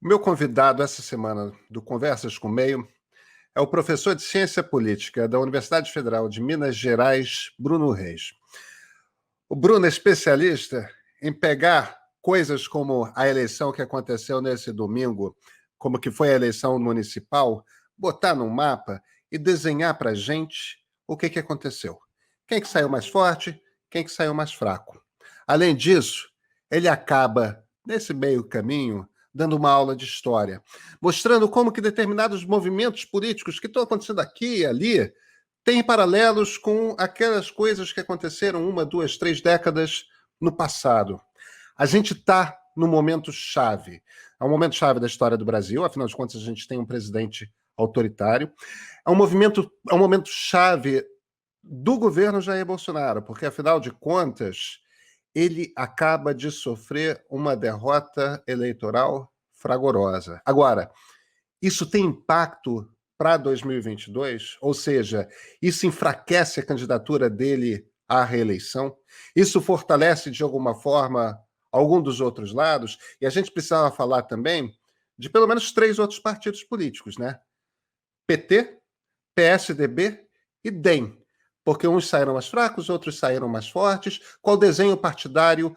O meu convidado essa semana do Conversas com o Meio é o professor de Ciência Política da Universidade Federal de Minas Gerais, Bruno Reis. O Bruno é especialista em pegar coisas como a eleição que aconteceu nesse domingo, como que foi a eleição municipal, botar num mapa e desenhar para a gente o que aconteceu. Quem que saiu mais forte, quem que saiu mais fraco. Além disso, ele acaba, nesse meio caminho, dando uma aula de história, mostrando como que determinados movimentos políticos que estão acontecendo aqui e ali têm paralelos com aquelas coisas que aconteceram 1, 2, 3 décadas no passado. A gente está no momento chave. É um momento chave da história do Brasil, afinal de contas, a gente tem um presidente autoritário. É um momento chave do governo Jair Bolsonaro, porque, afinal de contas, ele acaba de sofrer uma derrota eleitoral fragorosa. Agora, isso tem impacto para 2022? Ou seja, isso enfraquece a candidatura dele à reeleição? Isso fortalece, de alguma forma, algum dos outros lados? E a gente precisava falar também de pelo menos 3 outros partidos políticos, né? PT, PSDB e DEM. Porque uns saíram mais fracos, outros saíram mais fortes. Qual desenho partidário?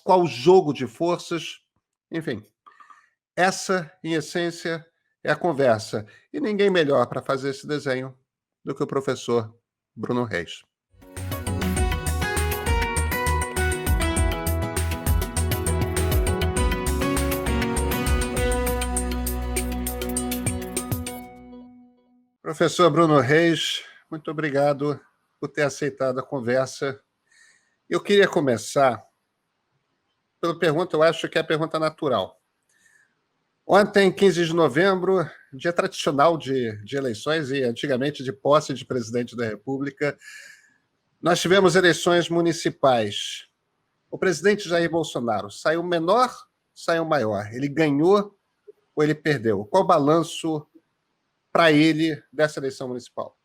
Qual o jogo de forças? Enfim, essa, em essência, é a conversa. E ninguém melhor para fazer esse desenho do que o professor Bruno Reis. Professor Bruno Reis, muito obrigado por ter aceitado a conversa. Eu queria começar pela pergunta, eu acho que é a pergunta natural. Ontem, 15 de novembro, dia tradicional de eleições e antigamente de posse de presidente da República, nós tivemos eleições municipais. O presidente Jair Bolsonaro saiu menor, saiu maior? Ele ganhou ou ele perdeu? Qual o balanço para ele dessa eleição municipal?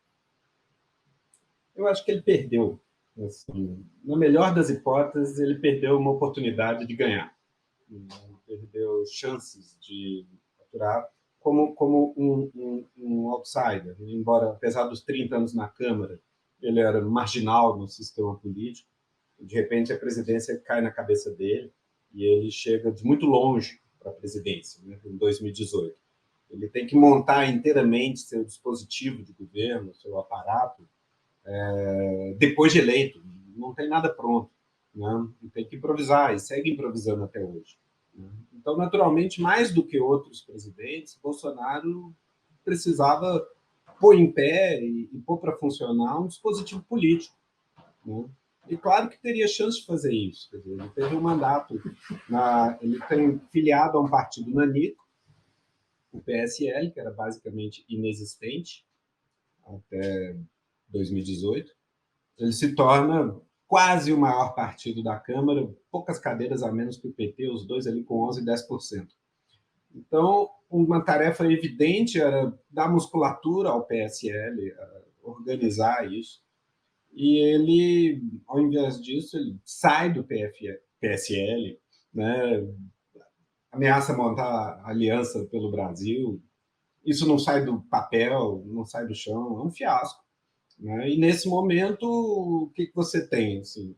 Eu acho que ele perdeu. Assim, na melhor das hipóteses, ele perdeu uma oportunidade de ganhar. Perdeu chances de aturar como um outsider. Embora, apesar dos 30 anos na Câmara, ele era marginal no sistema político. De repente, a presidência cai na cabeça dele e ele chega de muito longe para a presidência, né, em 2018. Ele tem que montar inteiramente seu dispositivo de governo, seu aparato, depois de eleito. Não tem nada pronto, né? E tem que improvisar, e segue improvisando até hoje, né? Então, naturalmente, mais do que outros presidentes, Bolsonaro precisava pôr em pé e pôr para funcionar um dispositivo político, né? E claro que teria chance de fazer isso. Quer dizer, ele teve um mandato, ele tem filiado a um partido nanico, o PSL, que era basicamente inexistente até 2018. Ele se torna quase o maior partido da Câmara, poucas cadeiras a menos que o PT, os dois ali com 11% e 10%. Então, uma tarefa evidente era dar musculatura ao PSL, organizar isso. E ele, ao invés disso, ele sai do PSL, né, ameaça montar aliança pelo Brasil. Isso não sai do papel, não sai do chão, é um fiasco, né? E nesse momento, o que você tem? Assim,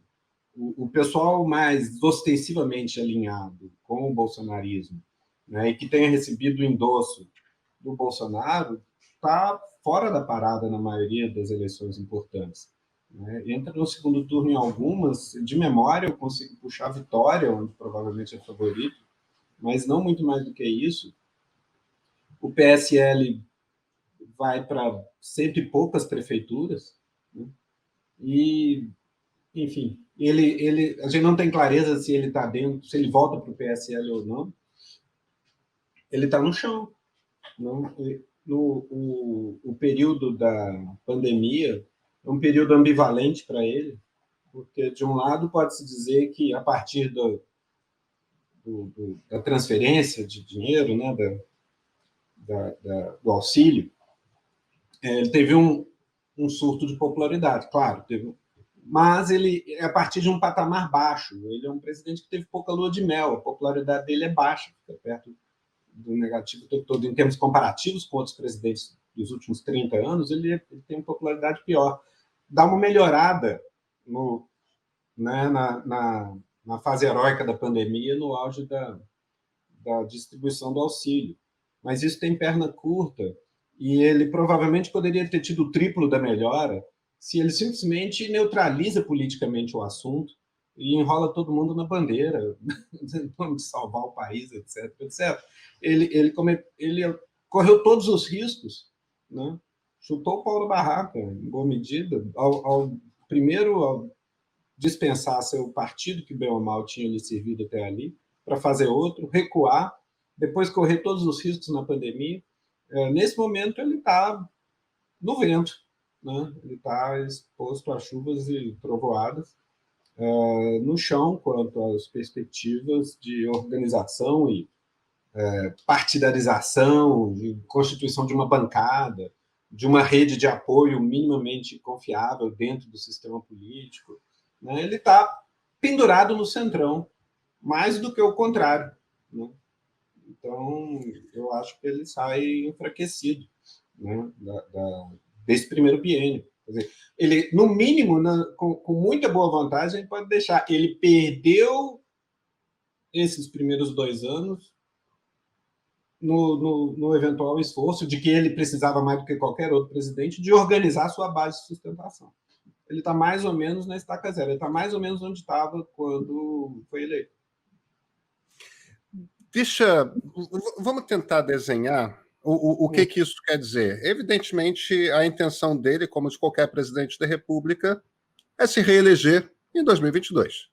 o pessoal mais ostensivamente alinhado com o bolsonarismo, né, e que tenha recebido o endosso do Bolsonaro, está fora da parada na maioria das eleições importantes, né? Entra no segundo turno em algumas, de memória eu consigo puxar a Vitória, onde provavelmente é favorito, mas não muito mais do que isso. O PSL vai para cento e poucas prefeituras, né? E, enfim, a gente não tem clareza se ele está dentro, se ele volta para o PSL ou não. Ele está no chão. Não? O período da pandemia é um período ambivalente para ele, porque, de um lado, pode-se dizer que, a partir da transferência de dinheiro, né, do auxílio, ele teve um surto de popularidade, claro, mas ele é a partir de um patamar baixo. Ele é um presidente que teve pouca lua de mel, a popularidade dele é baixa, fica perto do negativo o tempo todo, em termos comparativos com outros presidentes dos últimos 30 anos, ele tem uma popularidade pior. Dá uma melhorada no, né, na fase heróica da pandemia, no auge da distribuição do auxílio. Mas isso tem perna curta e ele provavelmente poderia ter tido o triplo da melhora se ele simplesmente neutraliza politicamente o assunto e enrola todo mundo na bandeira, tentando salvar o país, etc, etc. Ele correu todos os riscos, né? Chutou o pau na barraca, em boa medida, ao dispensar seu partido, que bem ou mal tinha lhe servido até ali, para fazer outro, recuar, depois correr todos os riscos na pandemia. Nesse momento, ele está no vento, né? Ele está exposto a chuvas e trovoadas, no chão quanto às perspectivas de organização e partidarização, de constituição de uma bancada, de uma rede de apoio minimamente confiável dentro do sistema político. Né? Ele está pendurado no centrão, mais do que o contrário. Né? Então, eu acho que ele sai enfraquecido, né, desse primeiro biênio. Quer dizer, ele, no mínimo, com muita boa vantagem, ele pode deixar. Ele perdeu esses primeiros 2 anos no eventual esforço de que ele precisava, mais do que qualquer outro presidente, de organizar sua base de sustentação. Ele está mais ou menos na estaca zero, ele está mais ou menos onde estava quando foi eleito. Vamos tentar desenhar o que isso quer dizer. Evidentemente, a intenção dele, como de qualquer presidente da República, é se reeleger em 2022.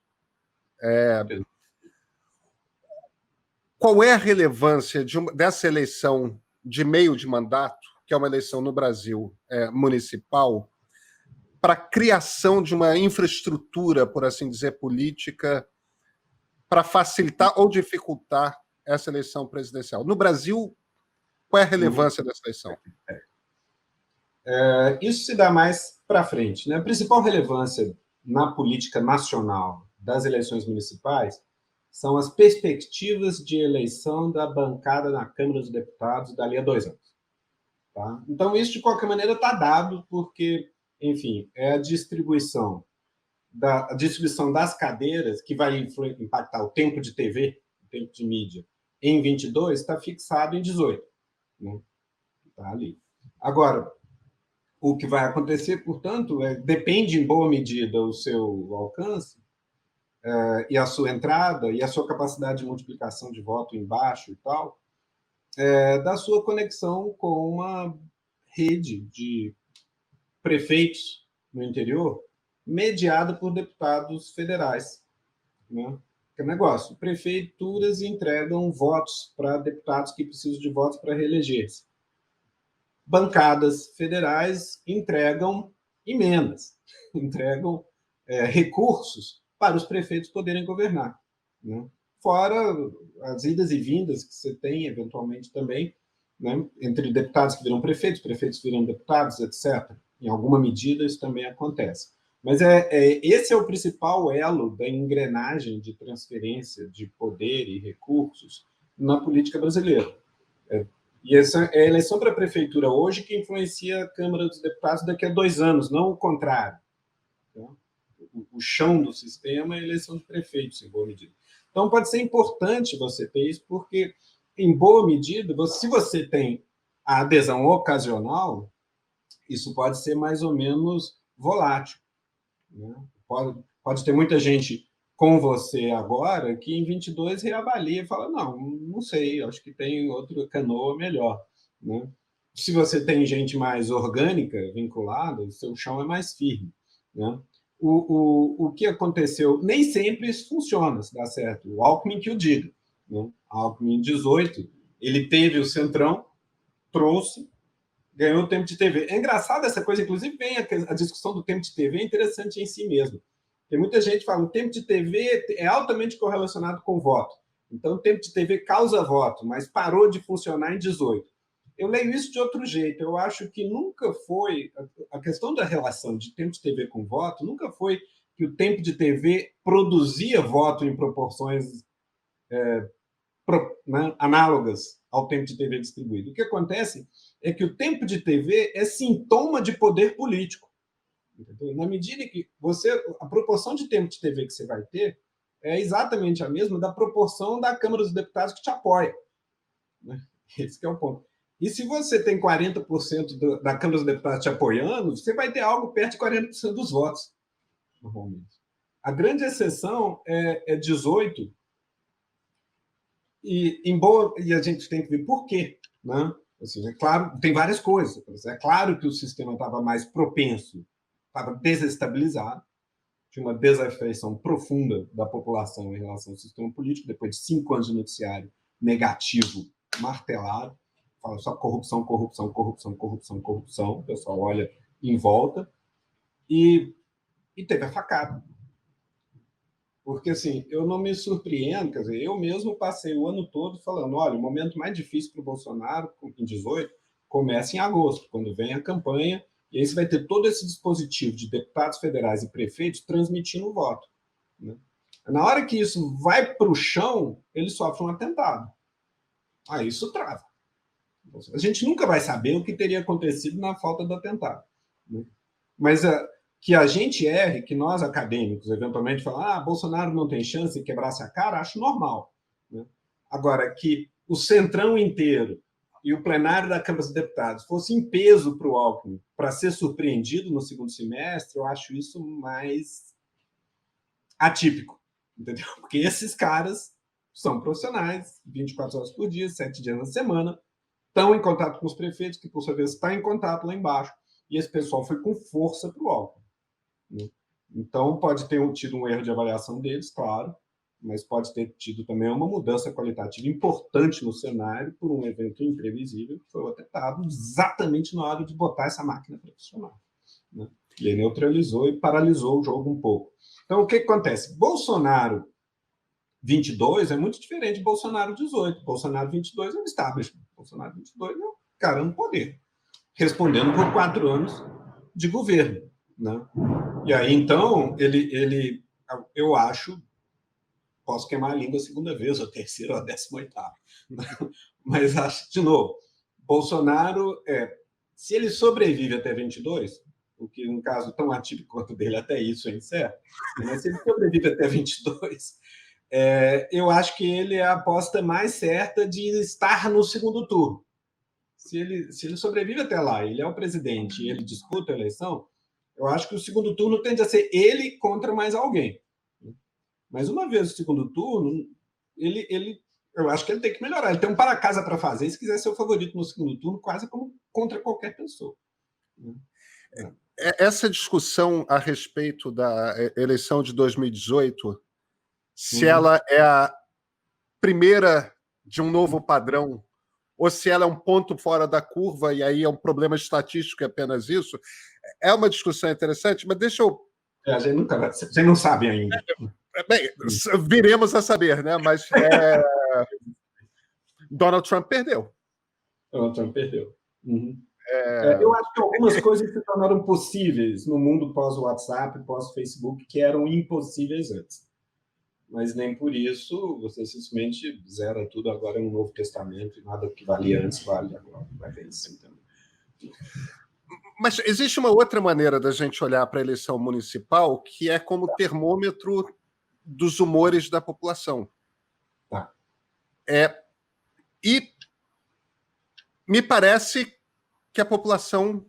Qual é a relevância dessa eleição de meio de mandato, que é uma eleição no Brasil municipal, para a criação de uma infraestrutura, por assim dizer, política, para facilitar ou dificultar essa eleição presidencial? No Brasil, qual é a relevância dessa eleição? Isso se dá mais para frente. Né? A principal relevância na política nacional das eleições municipais são as perspectivas de eleição da bancada na Câmara dos Deputados dali a 2 anos. Tá? Então, isso, de qualquer maneira, está dado, porque, enfim, é a distribuição das cadeiras que vai impactar o tempo de TV, o tempo de mídia, em 22, está fixado em 18. Né? Está ali. Agora, o que vai acontecer, portanto, depende, em boa medida, o seu alcance e a sua entrada e a sua capacidade de multiplicação de voto embaixo e tal, da sua conexão com uma rede de prefeitos no interior mediada por deputados federais. Né? Que negócio, prefeituras entregam votos para deputados que precisam de votos para reeleger-se. Bancadas federais entregam emendas, entregam recursos para os prefeitos poderem governar. Né? Fora as idas e vindas que você tem, eventualmente, também, né? Entre deputados que viram prefeitos viram deputados, etc. Em alguma medida, isso também acontece. Mas esse é o principal elo da engrenagem de transferência de poder e recursos na política brasileira. E essa é a eleição para a prefeitura hoje que influencia a Câmara dos Deputados daqui a 2 anos, não o contrário. Tá? O chão do sistema é a eleição de prefeitos, em boa medida. Então, pode ser importante você ter isso, porque, em boa medida, se você tem a adesão ocasional, isso pode ser mais ou menos volátil. Né? Pode ter muita gente com você agora que em 22 reavalia e fala, não sei, acho que tem outro canoa melhor. Né? Se você tem gente mais orgânica vinculada, o seu chão é mais firme. Né? O que aconteceu, nem sempre isso funciona, se dá certo. O Alckmin que o diga. Né? Alckmin, em 18, ele teve o centrão, trouxe, ganhou o tempo de TV. É engraçado essa coisa, inclusive vem a discussão do tempo de TV, é interessante em si mesmo. Tem muita gente que fala que o tempo de TV é altamente correlacionado com o voto. Então, o tempo de TV causa voto, mas parou de funcionar em 18. Eu leio isso de outro jeito. Eu acho que nunca foi... A questão da relação de tempo de TV com voto nunca foi que o tempo de TV produzia voto em proporções né, análogas ao tempo de TV distribuído. O que acontece é que o tempo de TV é sintoma de poder político. Entendeu? Na medida que a proporção de tempo de TV que você vai ter é exatamente a mesma da proporção da Câmara dos Deputados que te apoia. Né? Esse que é o ponto. E se você tem 40% da Câmara dos Deputados te apoiando, você vai ter algo perto de 40% dos votos, normalmente. A grande exceção é 18%, e a gente tem que ver por quê. Né? Assim, é claro, tem várias coisas. É claro que o sistema estava mais propenso, estava desestabilizado, tinha uma desafeição profunda da população em relação ao sistema político, depois de 5 anos de noticiário negativo, martelado, fala só corrupção, corrupção, corrupção, corrupção, corrupção, o pessoal olha em volta, e teve a facada. Porque, assim, eu não me surpreendo, quer dizer, eu mesmo passei o ano todo falando, olha, o momento mais difícil para o Bolsonaro, em 18, começa em agosto, quando vem a campanha, e aí você vai ter todo esse dispositivo de deputados federais e prefeitos transmitindo o voto. Né? Na hora que isso vai para o chão, ele sofre um atentado. Aí isso trava. A gente nunca vai saber o que teria acontecido na falta do atentado. Né? Mas que a gente erre, que nós acadêmicos, eventualmente, falar Bolsonaro não tem chance de quebrar-se a cara, acho normal. Né? Agora, que o centrão inteiro e o plenário da Câmara dos Deputados fosse em peso para o Alckmin para ser surpreendido no segundo semestre, eu acho isso mais atípico. Entendeu? Porque esses caras são profissionais, 24 horas por dia, 7 dias na semana, estão em contato com os prefeitos, que, por sua vez, estão em contato lá embaixo, e esse pessoal foi com força para o Alckmin. Né? Então, pode ter tido um erro de avaliação deles, claro, mas pode ter tido também uma mudança qualitativa importante no cenário por um evento imprevisível, que foi o atentado, exatamente na hora de botar essa máquina para funcionar. Né? E aí neutralizou e paralisou o jogo um pouco. Então, o que acontece? Bolsonaro 22 é muito diferente de Bolsonaro 18. Bolsonaro 22 é um establishment. Bolsonaro 22 é um cara no poder, respondendo por 4 anos de governo. Né? E aí, então, eu acho, posso queimar a língua a segunda vez, ou a terceira, ou a 18ª. Mas acho, de novo, Bolsonaro, se ele sobrevive até 22, o que, num caso tão atípico quanto dele, até isso é incerto, mas se ele sobrevive até 22, eu acho que ele é a aposta mais certa de estar no segundo turno. Se ele sobrevive até lá, ele é o presidente e ele disputa a eleição, eu acho que o segundo turno tende a ser ele contra mais alguém. Mas uma vez o segundo turno, eu acho que ele tem que melhorar. Ele tem um para-casa para fazer, se quiser ser o favorito no segundo turno, quase como contra qualquer pessoa. Essa discussão a respeito da eleição de 2018, se ela é a primeira de um novo padrão, ou se ela é um ponto fora da curva e aí é um problema estatístico, é apenas isso, é uma discussão interessante, mas deixa eu... A gente não sabe ainda. Bem, viremos a saber, né? Mas Donald Trump perdeu. Donald Trump perdeu. Eu acho que algumas coisas se tornaram possíveis no mundo pós-WhatsApp, pós-Facebook, que eram impossíveis antes. Mas nem por isso você simplesmente zera tudo, agora é um novo testamento e nada que valia antes vale agora. Vai ver isso também. Mas existe uma outra maneira da gente olhar para a eleição municipal, que é como termômetro dos humores da população. Tá. E me parece que a população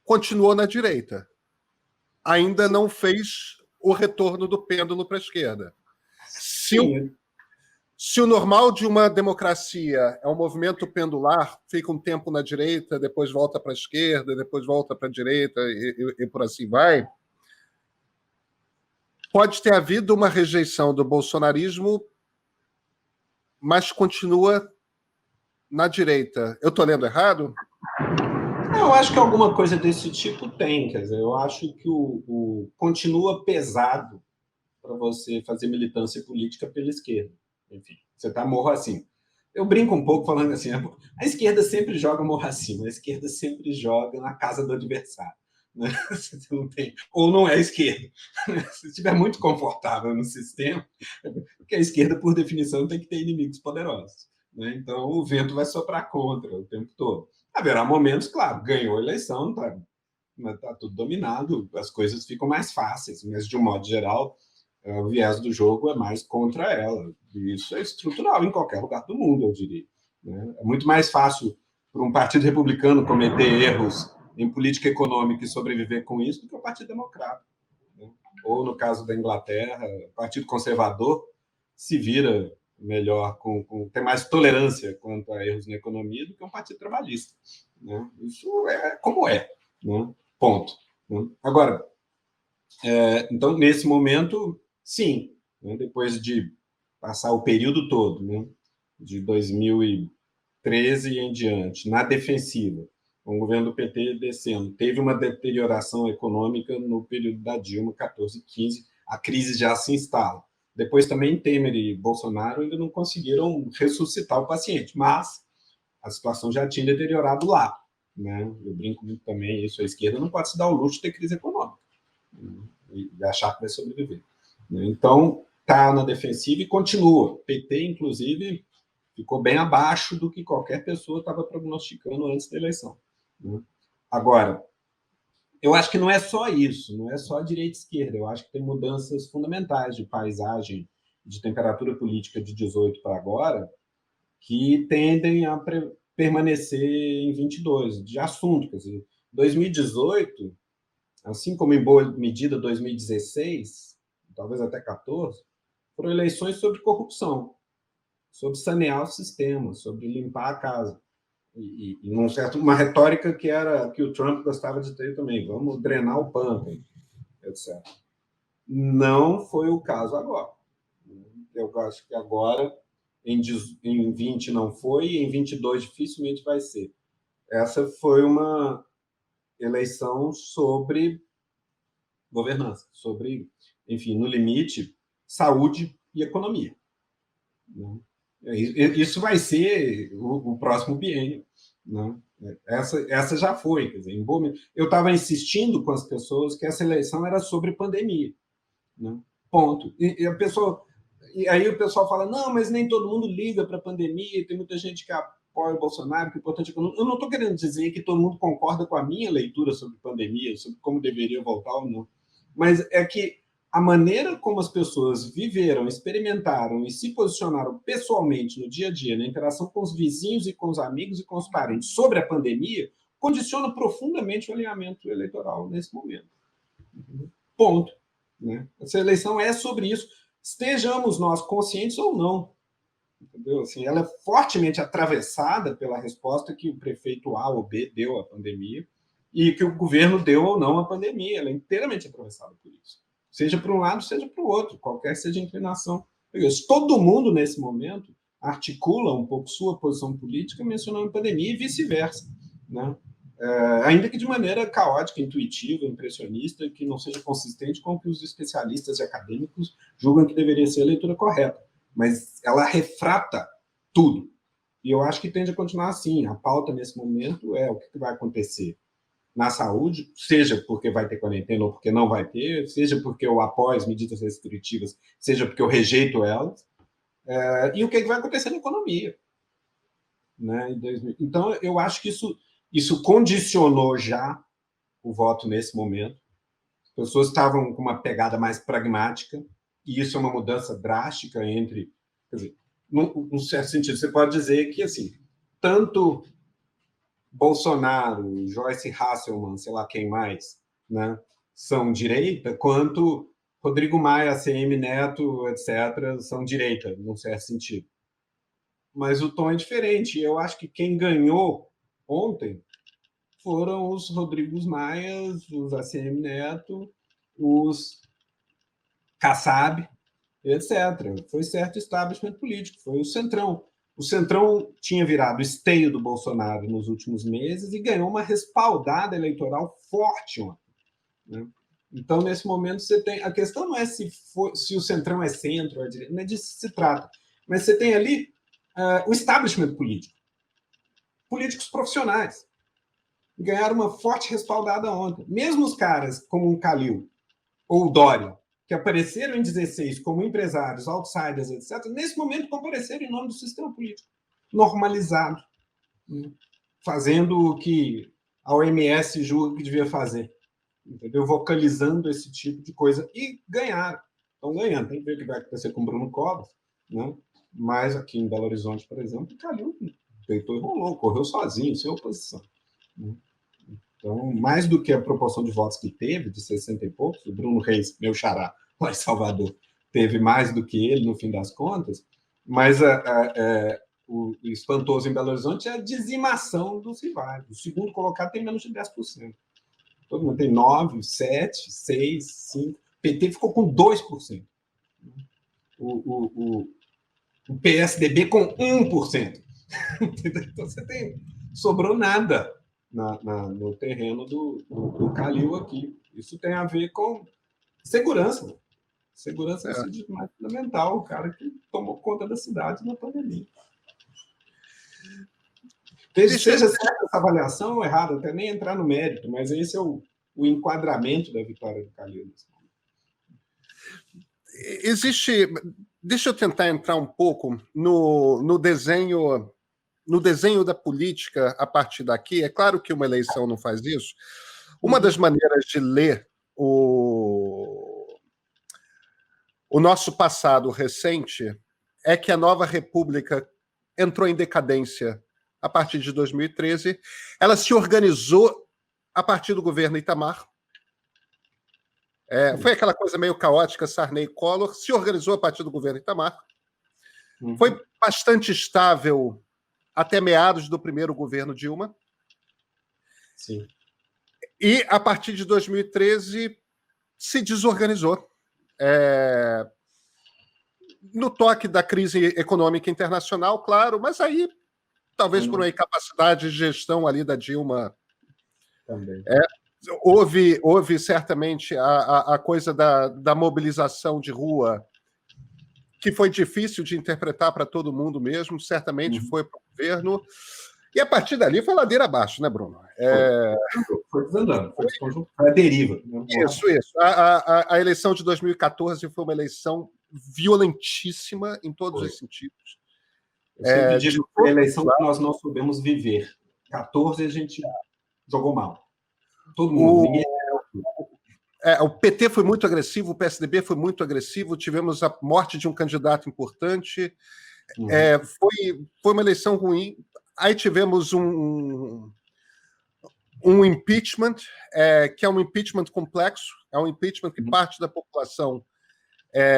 continuou na direita. Ainda não fez o retorno do pêndulo para a esquerda. Se o normal de uma democracia é um movimento pendular, fica um tempo na direita, depois volta para a esquerda, depois volta para a direita e por assim vai, pode ter havido uma rejeição do bolsonarismo, mas continua na direita. Eu estou lendo errado? Eu acho que alguma coisa desse tipo tem. Quer dizer, eu acho que continua pesado para você fazer militância política pela esquerda. Enfim, você está morro acima. Eu brinco um pouco falando assim, a esquerda sempre joga morro acima, a esquerda sempre joga na casa do adversário. né? Você não tem, ou não é esquerda. Se estiver muito confortável no sistema, porque a esquerda, por definição, tem que ter inimigos poderosos, né? Então, o vento vai soprar contra o tempo todo. Haverá momentos, claro, ganhou a eleição, está tudo dominado, as coisas ficam mais fáceis, mas, de um modo geral, o viés do jogo é mais contra ela. E isso é estrutural em qualquer lugar do mundo, eu diria, né? É muito mais fácil para um partido republicano cometer erros em política econômica e sobreviver com isso do que o Partido Democrata, né? Ou, no caso da Inglaterra, o Partido Conservador se vira melhor, tem mais tolerância quanto a erros na economia do que um partido trabalhista, né? Isso é como é, né? Ponto, né? Agora, então, nesse momento, sim, né? Depois de passar o período todo, né? De 2013 em diante, na defensiva, com o governo do PT descendo, teve uma deterioração econômica no período da Dilma, 14, 15, a crise já se instala. Depois também Temer e Bolsonaro ainda não conseguiram ressuscitar o paciente, mas a situação já tinha deteriorado lá, né? Eu brinco muito também, isso, a esquerda não pode se dar o luxo de ter crise econômica, né? E achar que vai sobreviver, né? Então, está na defensiva e continua. PT, inclusive, ficou bem abaixo do que qualquer pessoa estava prognosticando antes da eleição, né? Agora, eu acho que não é só isso, não é só direita e esquerda, eu acho que tem mudanças fundamentais de paisagem, de temperatura política de 18 para agora, que tendem a permanecer em 22, de assunto. Quer dizer, 2018, assim como em boa medida 2016, talvez até 14, foram eleições sobre corrupção, sobre sanear o sistema, sobre limpar a casa. E uma retórica que o Trump gostava de ter também, vamos drenar o pântano, etc. Não foi o caso agora. Eu acho que agora, em 20 não foi, e em 22 dificilmente vai ser. Essa foi uma eleição sobre governança, sobre, enfim, no limite, saúde e economia, né? Isso vai ser o próximo biênio, né? Essa já foi, quer dizer, eu estava insistindo com as pessoas que essa eleição era sobre pandemia, né? Ponto. E aí o pessoal fala, não, mas nem todo mundo liga para a pandemia, tem muita gente que apoia o Bolsonaro, que é importante. Eu não estou querendo dizer que todo mundo concorda com a minha leitura sobre pandemia, sobre como deveria voltar ou não, mas é que a maneira como as pessoas viveram, experimentaram e se posicionaram pessoalmente no dia a dia, na interação com os vizinhos e com os amigos e com os parentes sobre a pandemia, condiciona profundamente o alinhamento eleitoral nesse momento. Ponto, né? Essa eleição é sobre isso, estejamos nós conscientes ou não. Entendeu? Assim, ela é fortemente atravessada pela resposta que o prefeito A ou B deu à pandemia e que o governo deu ou não à pandemia. Ela é inteiramente atravessada por isso. Seja para um lado, seja para o outro, qualquer seja a inclinação. Todo mundo, nesse momento, articula um pouco sua posição política mencionando a pandemia e vice-versa, né? Ainda que de maneira caótica, intuitiva, impressionista, que não seja consistente com o que os especialistas e acadêmicos julgam que deveria ser a leitura correta. Mas ela refrata tudo. E eu acho que tende a continuar assim. A pauta, nesse momento, é o que vai acontecer na saúde, seja porque vai ter quarentena ou porque não vai ter, seja porque eu apoio as medidas restritivas, seja porque eu rejeito elas, e o que vai acontecer na economia, né? Então, eu acho que isso condicionou já o voto nesse momento. As pessoas estavam com uma pegada mais pragmática, e isso é uma mudança drástica entre... Quer dizer, num certo sentido, você pode dizer que, assim, tanto Bolsonaro, Joyce Hasselman, sei lá quem mais, né, são direita, quanto Rodrigo Maia, ACM Neto, etc., são direita, num certo sentido. Mas o tom é diferente. Eu acho que quem ganhou ontem foram os Rodrigos Maias, os ACM Neto, os Kassab, etc. Foi certo establishment político, foi o Centrão. O Centrão tinha virado esteio do Bolsonaro nos últimos meses e ganhou uma respaldada eleitoral forte ontem, né? Então, nesse momento, você tem... A questão não é se o Centrão é centro ou é direita, não é disso que se trata. Mas você tem ali o establishment político, políticos profissionais, e ganharam uma forte respaldada ontem. Mesmo os caras como o Calil ou o Dória, que apareceram em 16 como empresários, outsiders, etc., nesse momento compareceram em nome do sistema político normalizado, né? Fazendo o que a OMS julga que devia fazer, entendeu? Vocalizando esse tipo de coisa. E ganharam. Estão ganhando. Tem que ver o que vai acontecer com o Bruno Covas, né? Mas aqui em Belo Horizonte, por exemplo, o Calil deitou e rolou, correu sozinho, sem oposição, né? Então, mais do que a proporção de votos que teve, de 60 e poucos, o Bruno Reis, meu xará, lá em Salvador, teve mais do que ele, no fim das contas, mas o espantoso em Belo Horizonte é a dizimação dos rivais. O segundo colocado tem menos de 10%. Todo mundo tem 9, 7, 6, 5. O PT ficou com 2%. O PSDB com 1%. Então, você tem... sobrou nada no terreno do Calil aqui. Isso tem a ver com segurança. Segurança é o mais fundamental, o cara que tomou conta da cidade na pandemia. Seja certa essa avaliação ou errada, até nem entrar no mérito, mas esse é o enquadramento da vitória do Calil. Existe... Deixa eu tentar entrar um pouco no desenho da política a partir daqui. É claro que uma eleição não faz isso. Uma das maneiras de ler o nosso passado recente é que a Nova República entrou em decadência a partir de 2013. Ela se organizou a partir do governo Itamar. Foi aquela coisa meio caótica, Sarney e Collor, se organizou a partir do governo Itamar. Foi bastante estável até meados do primeiro governo Dilma. Sim. E, a partir de 2013, se desorganizou. No toque da crise econômica internacional, claro, mas aí, talvez por uma incapacidade de gestão ali da Dilma. Também. Houve certamente a coisa da mobilização de rua, que foi difícil de interpretar para todo mundo mesmo, certamente foi para o governo. E a partir dali foi ladeira abaixo, né, Bruno? Foi desandando, foi a deriva. Né? Isso. A eleição de 2014 foi uma eleição violentíssima em todos os sentidos. Eu sempre digo que foi a eleição que nós não soubemos viver. 14 a gente jogou mal. Todo mundo, ninguém... O PT foi muito agressivo, o PSDB foi muito agressivo, tivemos a morte de um candidato importante. Foi uma eleição ruim. Aí tivemos um impeachment, que é um impeachment complexo, é um impeachment que parte da população,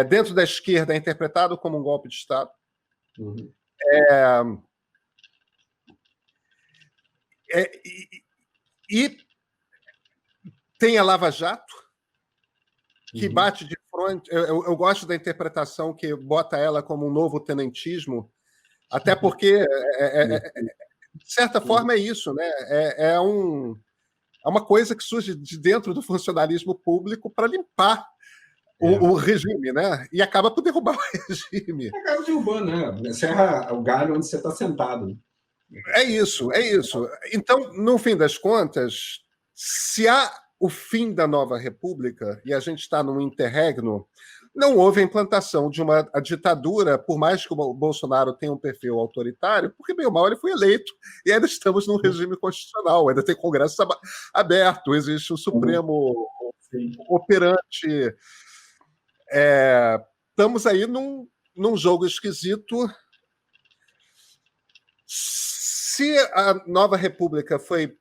dentro da esquerda, é interpretado como um golpe de Estado. E tem a Lava Jato, que bate de frente. Eu gosto da interpretação que bota ela como um novo tenentismo, até porque, de certa forma, é isso, né? É uma coisa que surge de dentro do funcionalismo público para limpar o regime, né? E acaba por derrubar o regime. Acaba derrubando, né? Serra o galho onde você está sentado. É isso. Então, no fim das contas, se há o fim da Nova República, e a gente está num interregno, não houve a implantação de uma ditadura, por mais que o Bolsonaro tenha um perfil autoritário, porque, bem ou mal, ele foi eleito, e ainda estamos num regime constitucional, ainda tem Congresso aberto, existe o Supremo operante. Estamos aí num jogo esquisito. Se a Nova República foi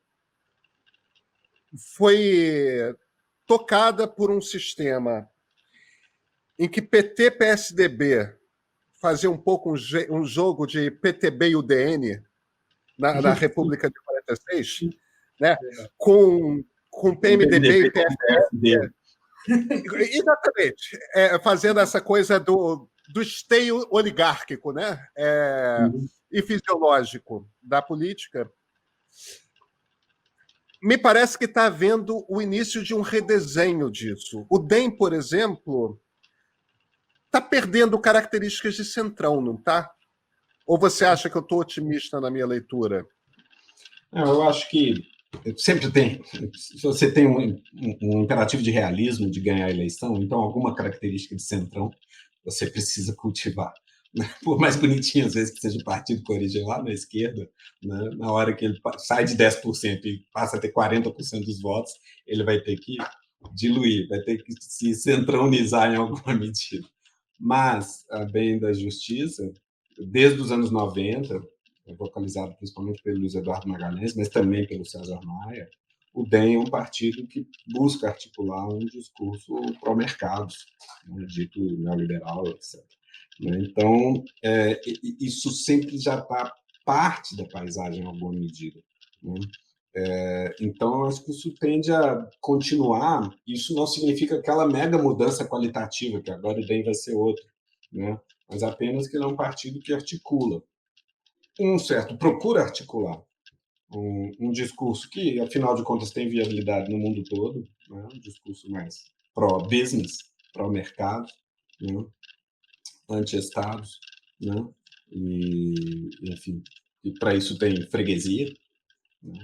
tocada por um sistema em que PT e PSDB fazia um pouco um jogo de PTB e UDN na República de 46, né? com PMDB e PSDB. Exatamente. Fazendo essa coisa do esteio oligárquico, né? E fisiológico da política. Me parece que está havendo o início de um redesenho disso. O DEM, por exemplo, está perdendo características de centrão, não está? Ou você acha que eu estou otimista na minha leitura? Eu acho que sempre tem. Se você tem um imperativo de realismo de ganhar a eleição, então alguma característica de centrão você precisa cultivar. Por mais bonitinho, às vezes, que seja o partido com origem lá na esquerda, né, na hora que ele sai de 10% e passa a ter 40% dos votos, ele vai ter que diluir, vai ter que se centralizar em alguma medida. Mas, a bem da justiça, desde os anos 90, vocalizado principalmente pelo Luiz Eduardo Magalhães, mas também pelo César Maia, o DEM é um partido que busca articular um discurso pró-mercados, né, dito neoliberal, etc. Então, isso sempre já está parte da paisagem em alguma medida. Né? Então, eu acho que isso tende a continuar. Isso não significa aquela mega mudança qualitativa, que agora o DEM vai ser outro, né? Mas apenas que ele é um partido que articula. Procura articular um discurso que, afinal de contas, tem viabilidade no mundo todo, né? Um discurso mais pró-business, pró-mercado, né? Anti-estados, né? Enfim, e para isso tem freguesia, né?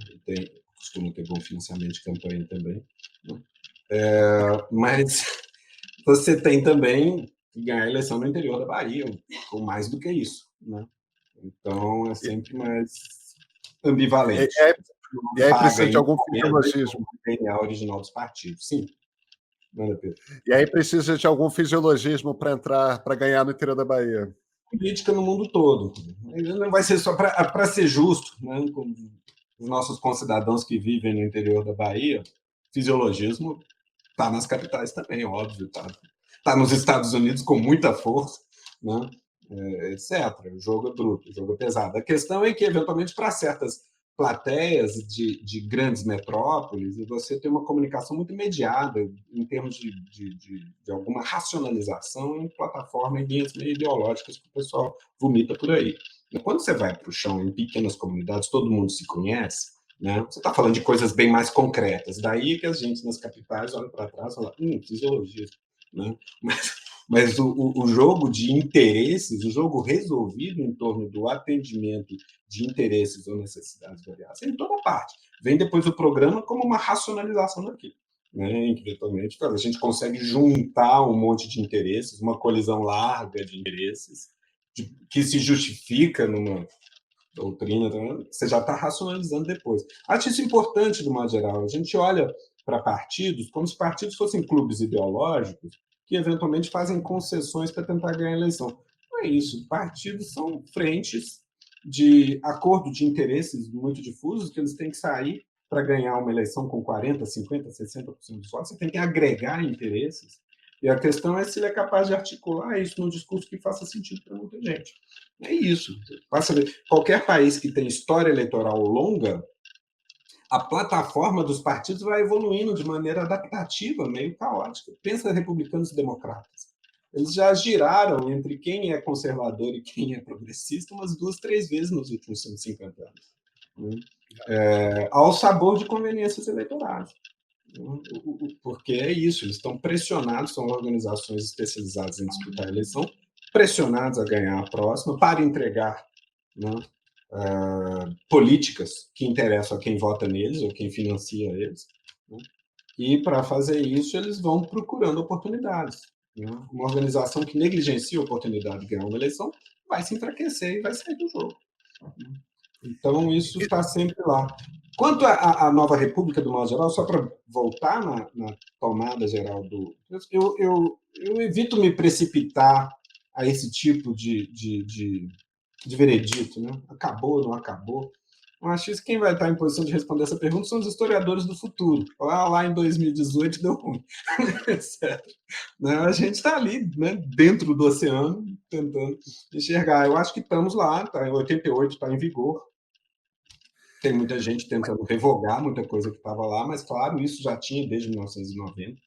Costuma ter bom financiamento de campanha também, né? Mas você tem também que ganhar a eleição no interior da Bahia, com mais do que isso, né? Então é sempre mais ambivalente. E aí Paga precisa de em algum o fisiologismo. DNA original dos partidos. Sim, manda, Pedro. E aí precisa de algum fisiologismo para entrar, para ganhar no interior da Bahia. Política no mundo todo. Não vai ser só para ser justo, né? Com os nossos concidadãos que vivem no interior da Bahia, fisiologismo está nas capitais também, óbvio, tá nos Estados Unidos com muita força, né? Etc. O jogo é bruto, o jogo é pesado. A questão é que, eventualmente, para certas plateias de grandes metrópoles, você tem uma comunicação muito mediada em termos de alguma racionalização em plataforma e linhas meio ideológicas que o pessoal vomita por aí. Quando você vai para o chão em pequenas comunidades, todo mundo se conhece, né? Você está falando de coisas bem mais concretas. Daí que a gente, nas capitais, olha para trás e fala, fisiologia. Né? Mas o jogo de interesses, o jogo resolvido em torno do atendimento de interesses ou necessidades variadas, é em toda parte. Vem depois o programa como uma racionalização daquilo. Né? Eventualmente, a gente consegue juntar um monte de interesses, uma colisão larga de interesses, que se justifica numa doutrina, você já está racionalizando depois. Acho isso importante, do modo geral. A gente olha para partidos como se partidos fossem clubes ideológicos que, eventualmente, fazem concessões para tentar ganhar a eleição. Não é isso. Partidos são frentes de acordo de interesses muito difusos que eles têm que sair para ganhar uma eleição com 40%, 50%, 60% dos votos. Você tem que agregar interesses. E a questão é se ele é capaz de articular isso num discurso que faça sentido para muita gente. É isso. Qualquer país que tem história eleitoral longa, a plataforma dos partidos vai evoluindo de maneira adaptativa, meio caótica. Pensa republicanos e democratas. Eles já giraram entre quem é conservador e quem é progressista umas 2, 3 vezes nos últimos 150 anos. Ao sabor de conveniências eleitorais. Porque é isso, eles estão pressionados, são organizações especializadas em disputar a eleição, pressionados a ganhar a próxima para entregar, né, políticas que interessam a quem vota neles ou quem financia eles. Né? E, para fazer isso, eles vão procurando oportunidades. Né? Uma organização que negligencia a oportunidade de ganhar uma eleição vai se enfraquecer e vai sair do jogo. Então, isso está sempre lá. Quanto à nova república, do modo geral, só para voltar na tomada geral do... Eu evito me precipitar a esse tipo de veredito, né? Acabou, não acabou. Eu acho que quem vai estar em posição de responder essa pergunta são os historiadores do futuro. Lá em 2018 deu ruim. Né? A gente está ali, né, dentro do oceano, tentando enxergar. Eu acho que estamos lá, tá? Em 88 está em vigor. Tem muita gente tentando revogar muita coisa que estava lá, mas, claro, isso já tinha desde 1990.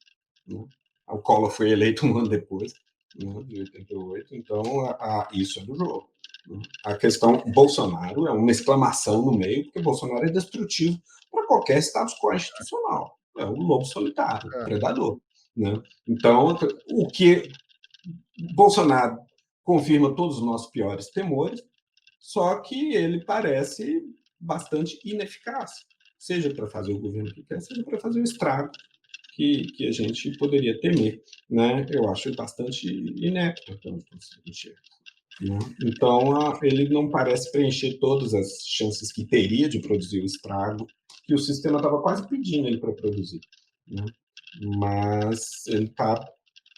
Né? O Collor foi eleito um ano depois, né, de 88, então isso é do jogo. Né? A questão Bolsonaro é uma exclamação no meio, porque Bolsonaro é destrutivo para qualquer status constitucional. É um lobo solitário, predador. Né? Então, o que Bolsonaro confirma todos os nossos piores temores, só que ele parece bastante ineficaz. seja para fazer o governo que quer, seja para fazer o estrago que a gente poderia temer, né? Eu acho bastante inepto, então, né? Então, ele não parece preencher todas as chances que teria de produzir o estrago que o sistema estava quase pedindo ele para produzir, né? Mas ele está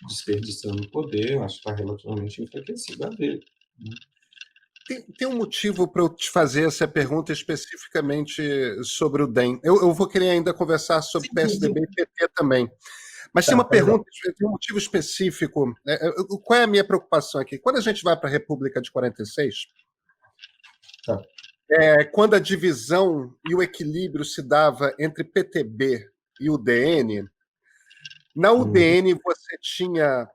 desperdiçando poder, eu acho que está relativamente enfraquecido a dele, né? Tem um motivo para eu te fazer essa pergunta especificamente sobre o DEM. Eu vou querer ainda conversar sobre Sim, sim, sim. PSDB e PT também. Mas tem Tá, uma perdão. pergunta, tem um motivo específico. Qual é a minha preocupação aqui? Quando a gente vai para a República de 46, Tá. quando a divisão e o equilíbrio se dava entre PTB e UDN, na UDN você tinha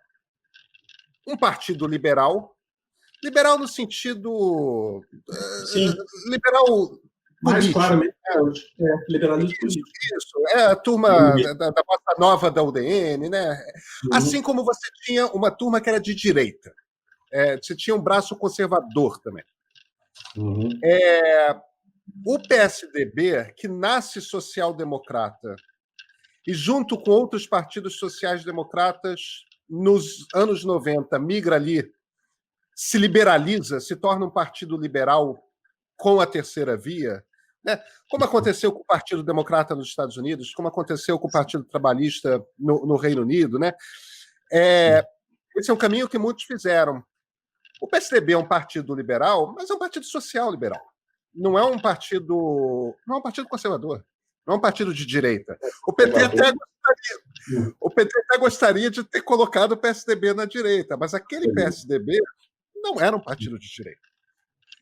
um partido liberal, liberal no sentido Sim, liberal mais político. claramente hoje. Liberalismo político. Isso, é a turma da Bossa Nova da UDN, né? Assim Uhum. como você tinha uma turma que era de direita. Você tinha um braço conservador também. Uhum. O PSDB, que nasce social-democrata e, junto com outros partidos sociais-democratas, nos anos 90, migra ali, se liberaliza, se torna um partido liberal com a terceira via, né? Como aconteceu com o Partido Democrata nos Estados Unidos, como aconteceu com o Partido Trabalhista no Reino Unido, né? Esse é um caminho que muitos fizeram. O PSDB é um partido liberal, mas é um partido social liberal. Não é um partido conservador, não é um partido de direita. O PT até gostaria de ter colocado o PSDB na direita, mas aquele PSDB não era um partido de direita.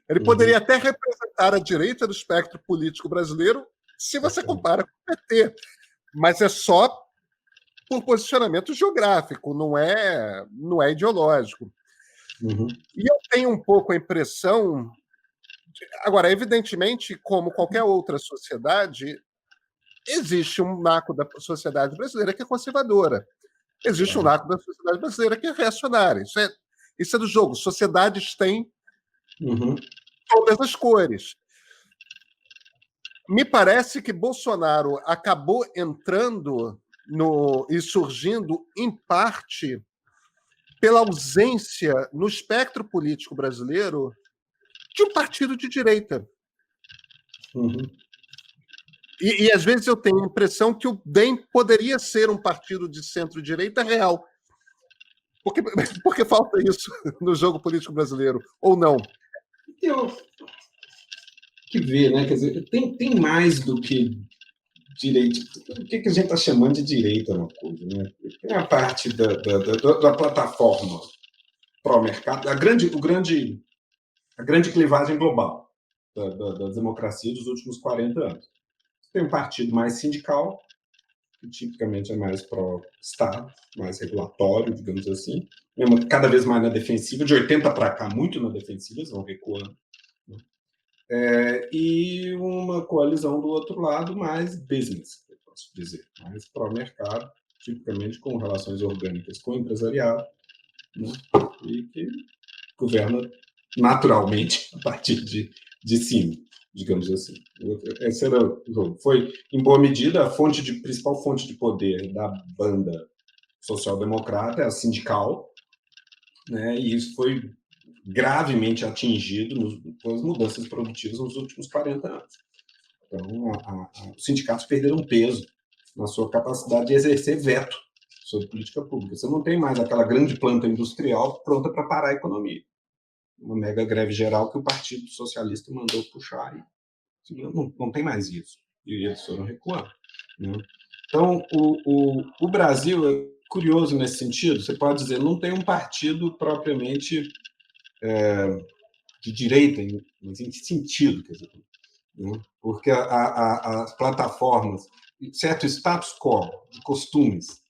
Ele poderia até representar a direita do espectro político brasileiro se você compara com o PT, mas é só por posicionamento geográfico, não é ideológico. E eu tenho um pouco a impressão. Agora, evidentemente, como qualquer outra sociedade, existe um naco da sociedade brasileira que é conservadora. Existe um naco da sociedade brasileira que é reacionária. Isso é do jogo. Sociedades têm todas as cores. Me parece que Bolsonaro acabou entrando e surgindo, em parte, pela ausência no espectro político brasileiro de um partido de direita. E às vezes eu tenho a impressão que o DEM poderia ser um partido de centro-direita real. Porque falta isso no jogo político brasileiro, ou não? Eu que ver, né? Quer dizer, tem mais do que direito. O que a gente está chamando de direita na coisa, né? Tem a parte da plataforma pró-mercado, a grande clivagem global da democracia dos últimos 40 anos. Tem um partido mais sindical, que tipicamente é mais pró-Estado, mais regulatório, digamos assim, cada vez mais na defensiva, de 80 para cá, muito na defensiva, eles vão recuando. E uma coalizão do outro lado mais business, eu posso dizer, mais pró-mercado, tipicamente com relações orgânicas com o empresariado, né? E que governa naturalmente a partir de cima, digamos assim. Esse era o jogo. Foi, em boa medida, a principal fonte de poder da banda social-democrata, é a sindical, né? E isso foi gravemente atingido com as mudanças produtivas nos últimos 40 anos. Então, os sindicatos perderam peso na sua capacidade de exercer veto sobre política pública. Você não tem mais aquela grande planta industrial pronta para parar a economia. Uma mega greve geral que o Partido Socialista mandou puxar e não tem mais isso. E eles foram recuando, né? Então, o Brasil é curioso nesse sentido. Você pode dizer, não tem um partido propriamente de direita, mas em que sentido? Quer dizer, né? Porque as plataformas, certo status quo de costumes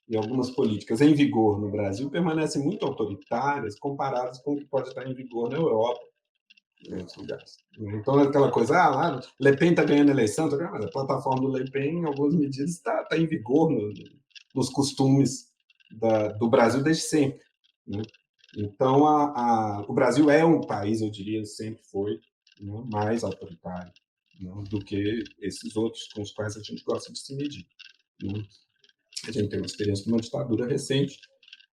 e algumas políticas em vigor no Brasil permanecem muito autoritárias comparadas com o que pode estar em vigor na Europa, em outros lugares. Então, aquela coisa, lá, Le Pen está ganhando a eleição, mas a plataforma do Le Pen, em algumas medidas, está em vigor nos costumes do Brasil desde sempre, né? Então, o Brasil é um país, eu diria, sempre foi, né, mais autoritário não, do que esses outros com os quais a gente gosta de se medir. Não? A gente tem uma experiência de uma ditadura recente,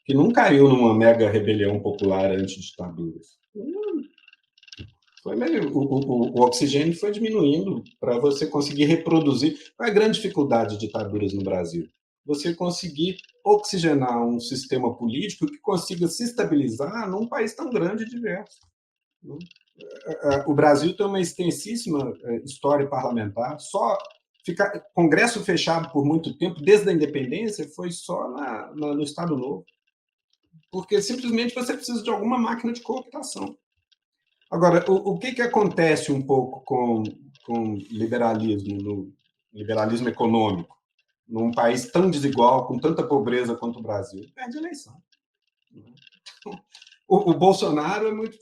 que não caiu numa mega rebelião popular anti-ditaduras. Foi meio, o oxigênio foi diminuindo para você conseguir reproduzir. Qual é a grande dificuldade de ditaduras no Brasil? Você conseguir oxigenar um sistema político que consiga se estabilizar num país tão grande e diverso. O Brasil tem uma extensíssima história parlamentar, só ficar Congresso fechado por muito tempo, desde a independência, foi só no Estado Novo, porque simplesmente você precisa de alguma máquina de cooptação. Agora, o que acontece um pouco com liberalismo, no liberalismo econômico, num país tão desigual, com tanta pobreza quanto o Brasil? Perde a eleição. O Bolsonaro é muito...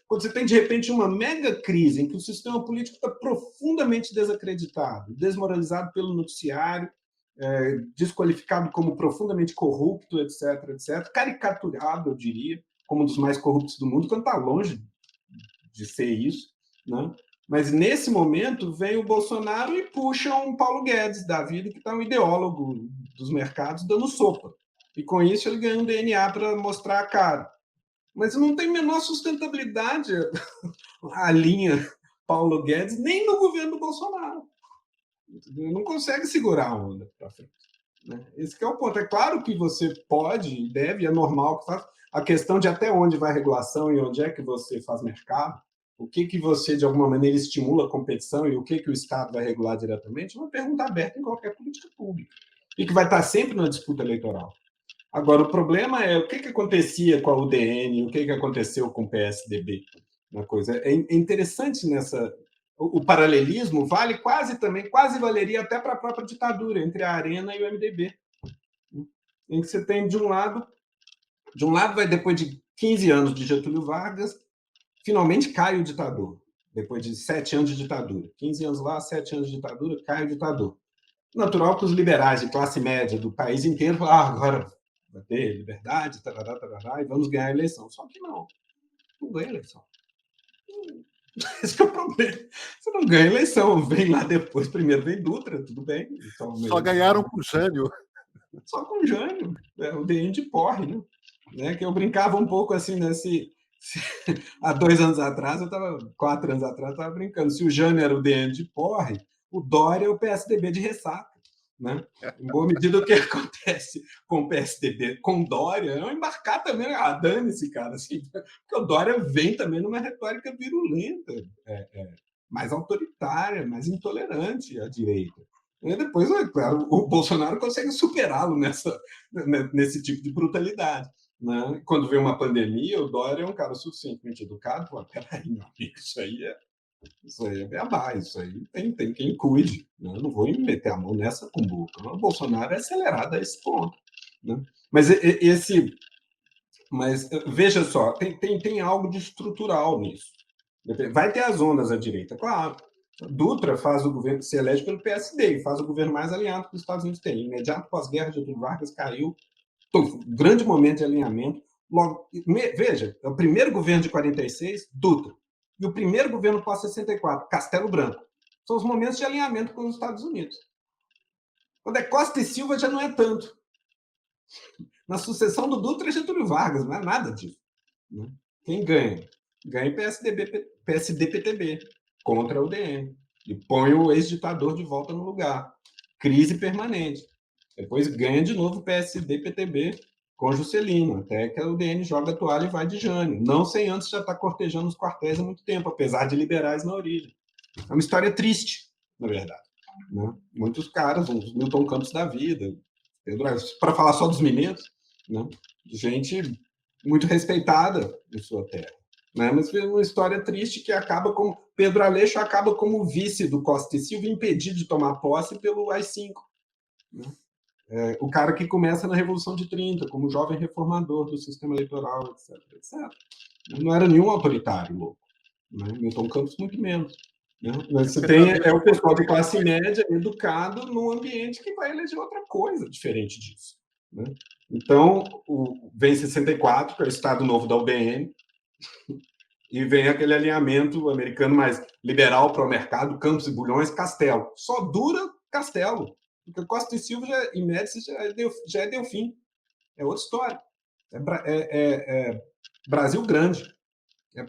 Quando você tem, de repente, uma mega crise em que o sistema político está profundamente desacreditado, desmoralizado pelo noticiário, desqualificado como profundamente corrupto, etc., etc., caricaturado, eu diria, como um dos mais corruptos do mundo, quando está longe de ser isso, né? Mas nesse momento vem o Bolsonaro e puxa um Paulo Guedes da vida, que está um ideólogo dos mercados dando sopa. E com isso ele ganha um DNA para mostrar a cara. Mas não tem menor sustentabilidade a linha Paulo Guedes, nem no governo do Bolsonaro. Não consegue segurar a onda para frente. Né? Esse que é o ponto. É claro que você pode, deve, é normal que faça. A questão de até onde vai a regulação e onde é que você faz mercado, o que você, de alguma maneira, estimula a competição e o que o Estado vai regular diretamente, é uma pergunta aberta em qualquer política pública. E que vai estar sempre na disputa eleitoral. Agora, o problema é o que acontecia com a UDN, o que aconteceu com o PSDB. Uma coisa. É interessante nessa... O paralelismo vale quase valeria até para a própria ditadura, entre a Arena e o MDB. Em que você tem, de um lado, vai depois de 15 anos de Getúlio Vargas, finalmente cai o ditador, depois de 7 anos de ditadura. 15 anos lá, 7 anos de ditadura, cai o ditador. Natural que os liberais de classe média do país inteiro falam, agora vai ter liberdade, tarará, tarará, e vamos ganhar a eleição. Só que não ganha a eleição. Esse é o problema. Você não ganha a eleição, vem lá depois, primeiro vem Dutra, tudo bem. Então, só ganharam com o Jânio. Só com o Jânio, o DN de porre, né? Que eu brincava um pouco assim, há 2 anos atrás, 4 anos atrás, eu estava brincando. Se o Jânio era o DN de porre, o Dória é o PSDB de ressaca. Né? Em boa medida, o que acontece com o PSDB, com Dória, é embarcar também, dane-se, cara, assim, porque o Dória vem também numa retórica virulenta, mais autoritária, mais intolerante à direita. E depois, claro, o Bolsonaro consegue superá-lo nesse tipo de brutalidade. Né? Quando vem uma pandemia, o Dória é um cara suficientemente educado, fala, peraí, meu amigo, isso aí é beabá, isso aí tem quem cuide. Né? Eu não vou me meter a mão nessa cumbuca. O Bolsonaro é acelerado a esse ponto. Né? Mas veja só, tem algo de estrutural nisso. Vai ter as ondas à direita, claro. Dutra faz o governo, se elege pelo PSD, e faz o governo mais alinhado que os Estados Unidos têm. Imediato pós-guerra, Getúlio Vargas caiu. Grande momento de alinhamento. Logo, veja, é o primeiro governo de 46, Dutra. E o primeiro governo pós-64, Castelo Branco. São os momentos de alinhamento com os Estados Unidos. Quando é Costa e Silva, já não é tanto. Na sucessão do Dutra é Getúlio Vargas, não é nada disso. Quem ganha? Ganha PSD-PTB, contra a UDN. E põe o ex-ditador de volta no lugar. Crise permanente. Depois ganha de novo PSD-PTB com Juscelino, até que a UDN joga a toalha e vai de Jânio. Não sem antes já estar cortejando os quartéis há muito tempo, apesar de liberais na origem. É uma história triste, na verdade. Né? Muitos caras, os Milton Campos da vida, para falar só dos mineiros, né? Gente muito respeitada em sua terra. Né? Mas foi uma história triste que acaba como... Pedro Aleixo acaba como vice do Costa e Silva, impedido de tomar posse pelo AI-5. Né? O cara que começa na Revolução de 30, como jovem reformador do sistema eleitoral, etc. Não era nenhum autoritário louco. Né? Milton Campos, muito menos. Né? Mas você tem o pessoal de classe média educado num ambiente que vai eleger outra coisa diferente disso. Né? Então, vem 64, que é o Estado Novo da UBN, E vem aquele alinhamento americano mais liberal para o mercado, Campos e Bulhões, Castelo. Só dura Castelo. Porque Costa e Silva, em Médici, já é Delfim. É outra história. É Brasil grande. É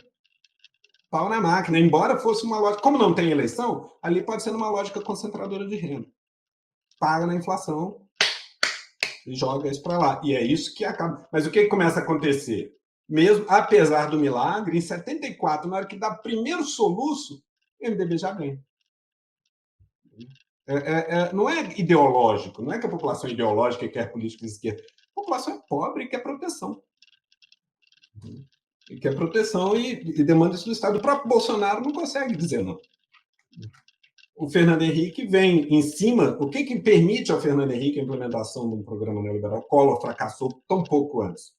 pau na máquina. Embora fosse uma lógica... Como não tem eleição, ali pode ser uma lógica concentradora de renda. Paga na inflação e joga isso para lá. E é isso que acaba... Mas o que começa a acontecer? Mesmo, apesar do milagre, em 74, na hora que dá o primeiro soluço, o MDB já ganha. Não é ideológico, não é que a população é ideológica quer política de esquerda. A população é pobre e quer proteção. E quer proteção e demanda isso do Estado. O próprio Bolsonaro não consegue dizer não. O Fernando Henrique vem em cima... O que permite ao Fernando Henrique a implementação de um programa neoliberal? Collor fracassou tão pouco antes.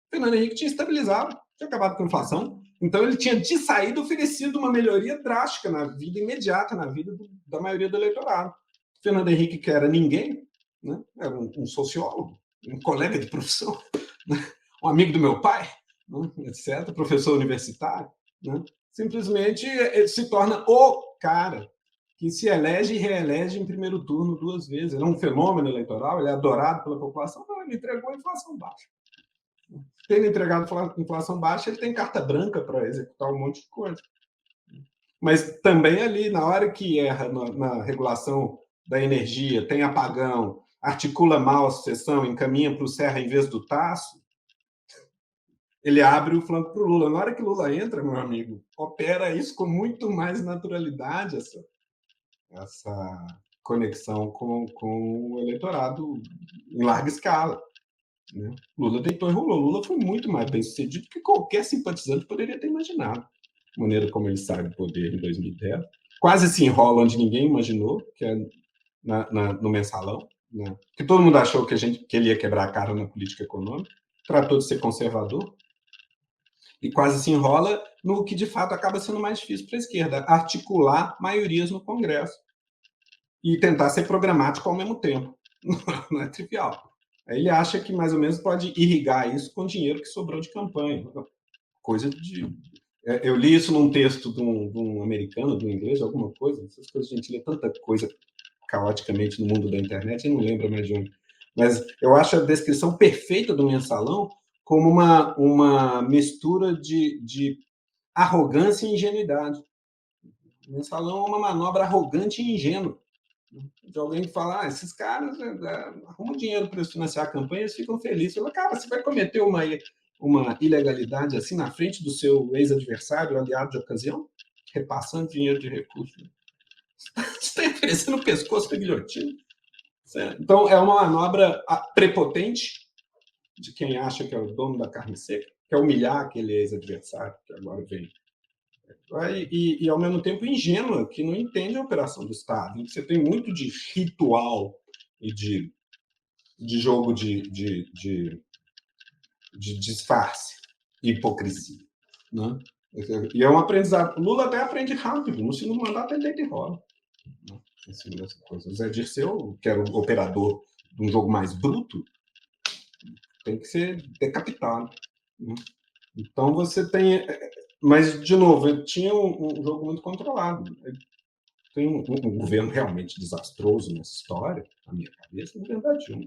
O Fernando Henrique tinha estabilizado, tinha acabado com a inflação. Então, ele tinha, de saída, oferecido uma melhoria drástica na vida imediata, na vida da maioria do eleitorado. O Fernando Henrique, que era ninguém, né? Era um sociólogo, um colega de profissão, né? Um amigo do meu pai, né? Etc., professor universitário, né? Simplesmente ele se torna o cara que se elege e reelege em primeiro turno 2 vezes. Ele é um fenômeno eleitoral, ele é adorado pela população. Não, ele entregou a inflação baixa. Tendo entregado inflação baixa, ele tem carta branca para executar um monte de coisa. Mas também ali, na hora que erra na regulação da energia, tem apagão, articula mal a sucessão, encaminha para o Serra em vez do Tasso, ele abre o flanco para o Lula. Na hora que o Lula entra, meu amigo, opera isso com muito mais naturalidade, essa conexão com o eleitorado em larga escala. Né? Lula deitou e rolou. Lula foi muito mais bem sucedido que qualquer simpatizante poderia ter imaginado. A maneira como ele sai do poder em 2010. Quase se enrola onde ninguém imaginou, que é no mensalão. Né? Que todo mundo achou que ele ia quebrar a cara na política econômica. Tratou de ser conservador. E quase se enrola no que, de fato, acaba sendo mais difícil para a esquerda. Articular maiorias no Congresso. E tentar ser programático ao mesmo tempo. Não é trivial. Aí ele acha que mais ou menos pode irrigar isso com dinheiro que sobrou de campanha. Coisa de... Eu li isso num texto de um americano, de um inglês, alguma coisa. Essas coisas a gente lê tanta coisa caoticamente no mundo da internet, eu não lembro mais de onde. Mas eu acho a descrição perfeita do mensalão como uma mistura de arrogância e ingenuidade. O mensalão é uma manobra arrogante e ingênua. De alguém que fala, esses caras arrumam dinheiro para financiar a campanha, eles ficam felizes. Fala, cara, você vai cometer uma ilegalidade assim na frente do seu ex-adversário, aliado de ocasião, repassando dinheiro de recursos. Você está oferecendo o pescoço da guilhotina. Então, é uma manobra prepotente de quem acha que é o dono da carne seca, quer humilhar aquele ex-adversário que agora vem. E, ao mesmo tempo, ingênua, que não entende a operação do Estado. Você tem muito de ritual e de jogo de disfarce e hipocrisia. Né? E é um aprendizado. Lula até aprende rápido. No segundo mandato, ele deita e rola. Né? O Zé Dirceu, que era o operador de um jogo mais bruto, tem que ser decapitado. Né? Então, você tem... Mas, de novo, ele tinha um jogo muito controlado. Tem um governo realmente desastroso nessa história, na minha cabeça, o governo da Dilma.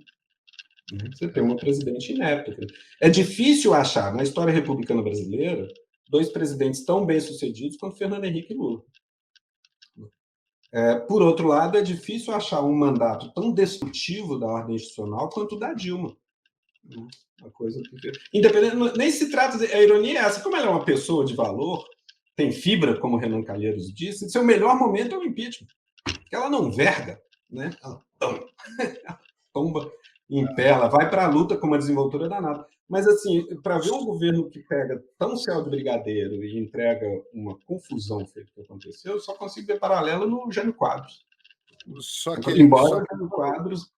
Você tem uma presidente inepta. É difícil achar, na história republicana brasileira, 2 presidentes tão bem-sucedidos quanto Fernando Henrique e Lula. Por outro lado, é difícil achar um mandato tão destrutivo da ordem institucional quanto o da Dilma. Uma coisa que... Independente, nem se trata a ironia é essa, como ela é uma pessoa de valor, tem fibra, como o Renan Calheiros disse, seu melhor momento é o impeachment, porque ela não verga, né? Ela tomba em pé, ela vai para a luta com uma desenvoltura danada. Mas, assim, para ver um governo que pega tão céu de brigadeiro e entrega uma confusão feita que aconteceu, eu só consigo ver paralelo no Jânio Quadros. Embora o Jânio Quadros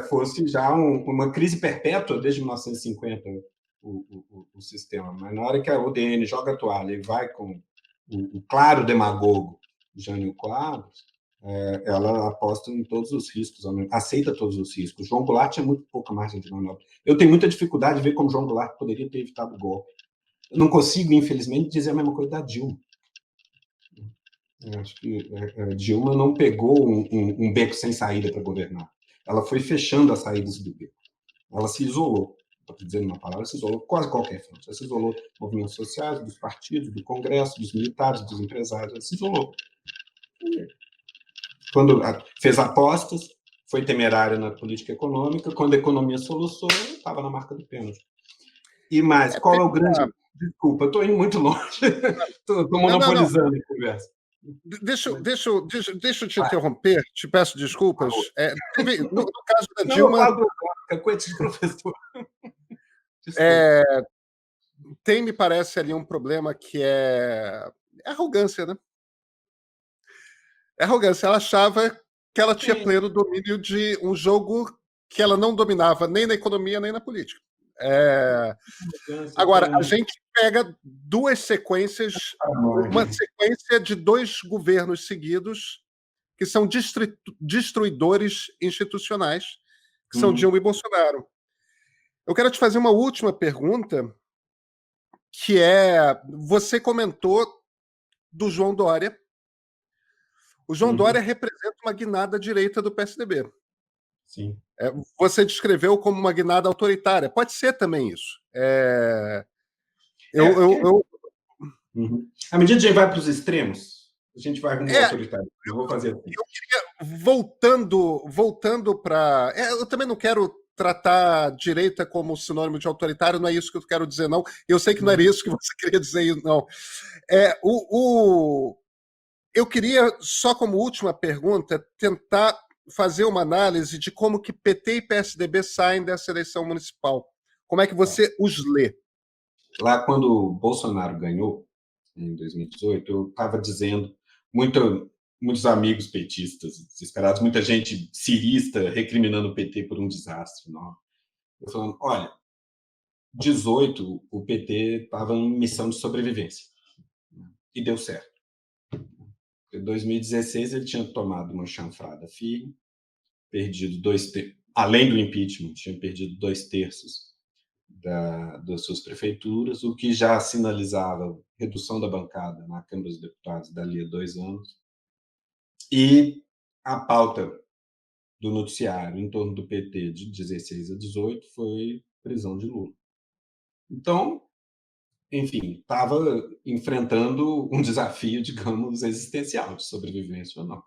fosse já uma crise perpétua desde 1950, o sistema. Mas na hora que a UDN joga a toalha e vai com o claro demagogo Jânio Quadros, ela aposta em todos os riscos, aceita todos os riscos. João Goulart tinha muito pouca margem de manobra. Eu tenho muita dificuldade de ver como João Goulart poderia ter evitado o golpe. Eu não consigo, infelizmente, dizer a mesma coisa da Dilma. Eu acho que a Dilma não pegou um beco sem saída para governar. Ela foi fechando as saídas do beco. Ela se isolou, estou dizendo uma palavra, se isolou quase qualquer frente. Ela se isolou dos movimentos sociais, dos partidos, do Congresso, dos militares, dos empresários. Ela se isolou. Quando fez apostas, foi temerária na política econômica. Quando a economia soluçou, estava na marca do pênalti. E mais, qual é o grande... Desculpa, estou indo muito longe. Estou monopolizando a conversa. Deixa eu te interromper, te peço desculpas. No caso da Dilma... Não, eu coisa de professor. Tem, me parece, ali um problema que é arrogância, né? É arrogância. Ela achava que ela tinha pleno domínio de um jogo que ela não dominava nem na economia, nem na política. Agora, a gente pega duas sequências, uma sequência de 2 governos seguidos que são destruidores institucionais, que são Dilma e Bolsonaro. Eu quero te fazer uma última pergunta, que é, você comentou do João Dória. O João Dória representa uma guinada direita do PSDB. Sim. Você descreveu como uma guinada autoritária. Pode ser também isso. À medida que a gente vai para os extremos, a gente vai rumo ao autoritário. Eu vou fazer assim. Eu queria, voltando para... eu também não quero tratar direita como sinônimo de autoritário, não é isso que eu quero dizer, não. Eu sei que não era isso que você queria dizer, não. Eu queria, só como última pergunta, tentar fazer uma análise de como que PT e PSDB saem dessa eleição municipal. Como é que você os lê? Lá, quando o Bolsonaro ganhou, em 2018, eu estava dizendo, muitos amigos petistas desesperados, muita gente cirista recriminando o PT por um desastre. Não? Eu falando, olha, 18, o PT estava em missão de sobrevivência. E deu certo. Em 2016, ele tinha tomado uma chanfrada firme, perdido além do impeachment, tinha perdido 2/3 das suas prefeituras, o que já sinalizava redução da bancada na Câmara dos Deputados dali a 2 anos. E a pauta do noticiário em torno do PT de 16 a 18 foi prisão de Lula. Então, enfim, estava enfrentando um desafio, digamos, existencial, de sobrevivência ou não.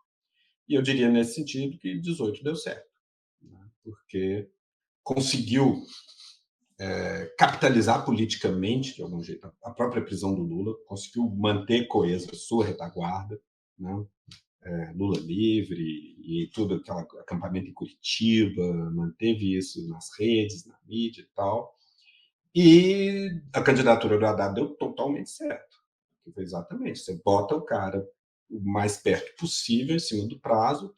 E eu diria, nesse sentido, que 18 deu certo, né? Porque conseguiu capitalizar politicamente, de algum jeito, a própria prisão do Lula, conseguiu manter coesa a sua retaguarda, né? Lula livre e tudo aquele acampamento em Curitiba, manteve isso nas redes, na mídia e tal. E a candidatura do Haddad deu totalmente certo. Foi exatamente, você bota o cara o mais perto possível, em cima do prazo,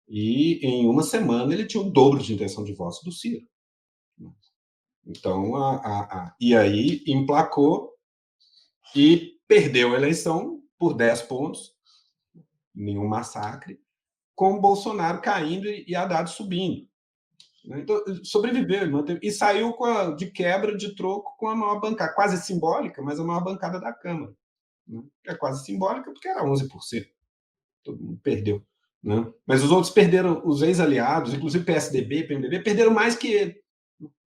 e em uma semana ele tinha o dobro de intenção de voto do Ciro. Então, e aí emplacou e perdeu a eleição por 10 pontos, nenhum massacre, com o Bolsonaro caindo e Haddad subindo. Então, sobreviveu, manteve, e saiu de quebra, de troco, com a maior bancada, quase simbólica, mas a maior bancada da Câmara. Né? É quase simbólica porque era 11%. Todo mundo perdeu. Né? Mas os outros perderam, os ex-aliados, inclusive PSDB, PMDB, perderam mais que ele.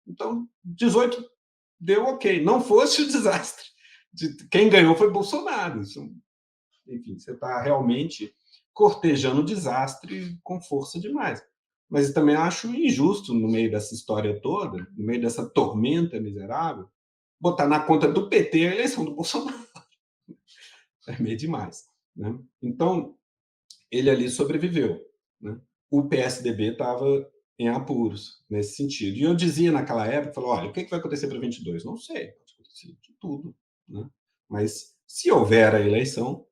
Então, 18 deu ok. Não fosse o desastre. Quem ganhou foi Bolsonaro. Enfim, você está realmente cortejando o desastre com força demais. Mas eu também acho injusto, no meio dessa história toda, no meio dessa tormenta miserável, botar na conta do PT a eleição do Bolsonaro. É meio demais. Né? Então, ele ali sobreviveu. Né? O PSDB estava em apuros nesse sentido. E eu dizia naquela época, olha, o que vai acontecer para 22? Não sei, pode acontecer de tudo. Né? Mas se houver a eleição,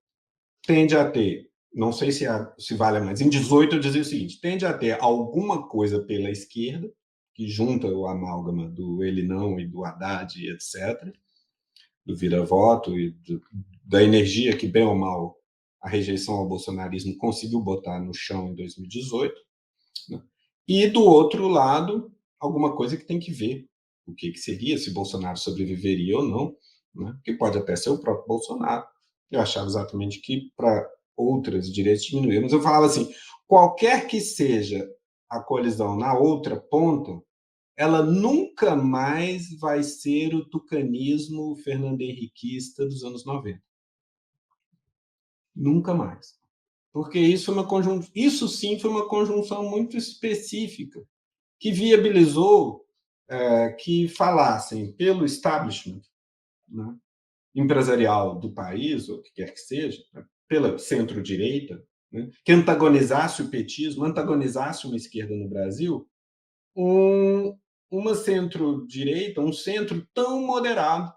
tende a ter, não sei se vale mais, em 18 eu dizia o seguinte, tende a ter alguma coisa pela esquerda, que junta o amálgama do ele não e do Haddad, etc., do vira-voto e da energia que, bem ou mal, a rejeição ao bolsonarismo conseguiu botar no chão em 2018, né? E, do outro lado, alguma coisa que tem que ver o que seria, se Bolsonaro sobreviveria ou não, né? Que pode até ser o próprio Bolsonaro. Eu achava exatamente que para outras direitos diminuir, mas eu falava assim, qualquer que seja a colisão na outra ponta, ela nunca mais vai ser o tucanismo fernando-henriquista dos anos 90. Nunca mais. Porque isso sim foi uma conjunção muito específica, que viabilizou que falassem pelo establishment, né, empresarial do país, ou o que quer que seja, né, pela centro-direita, né, que antagonizasse o petismo, antagonizasse uma esquerda no Brasil, uma centro-direita, um centro tão moderado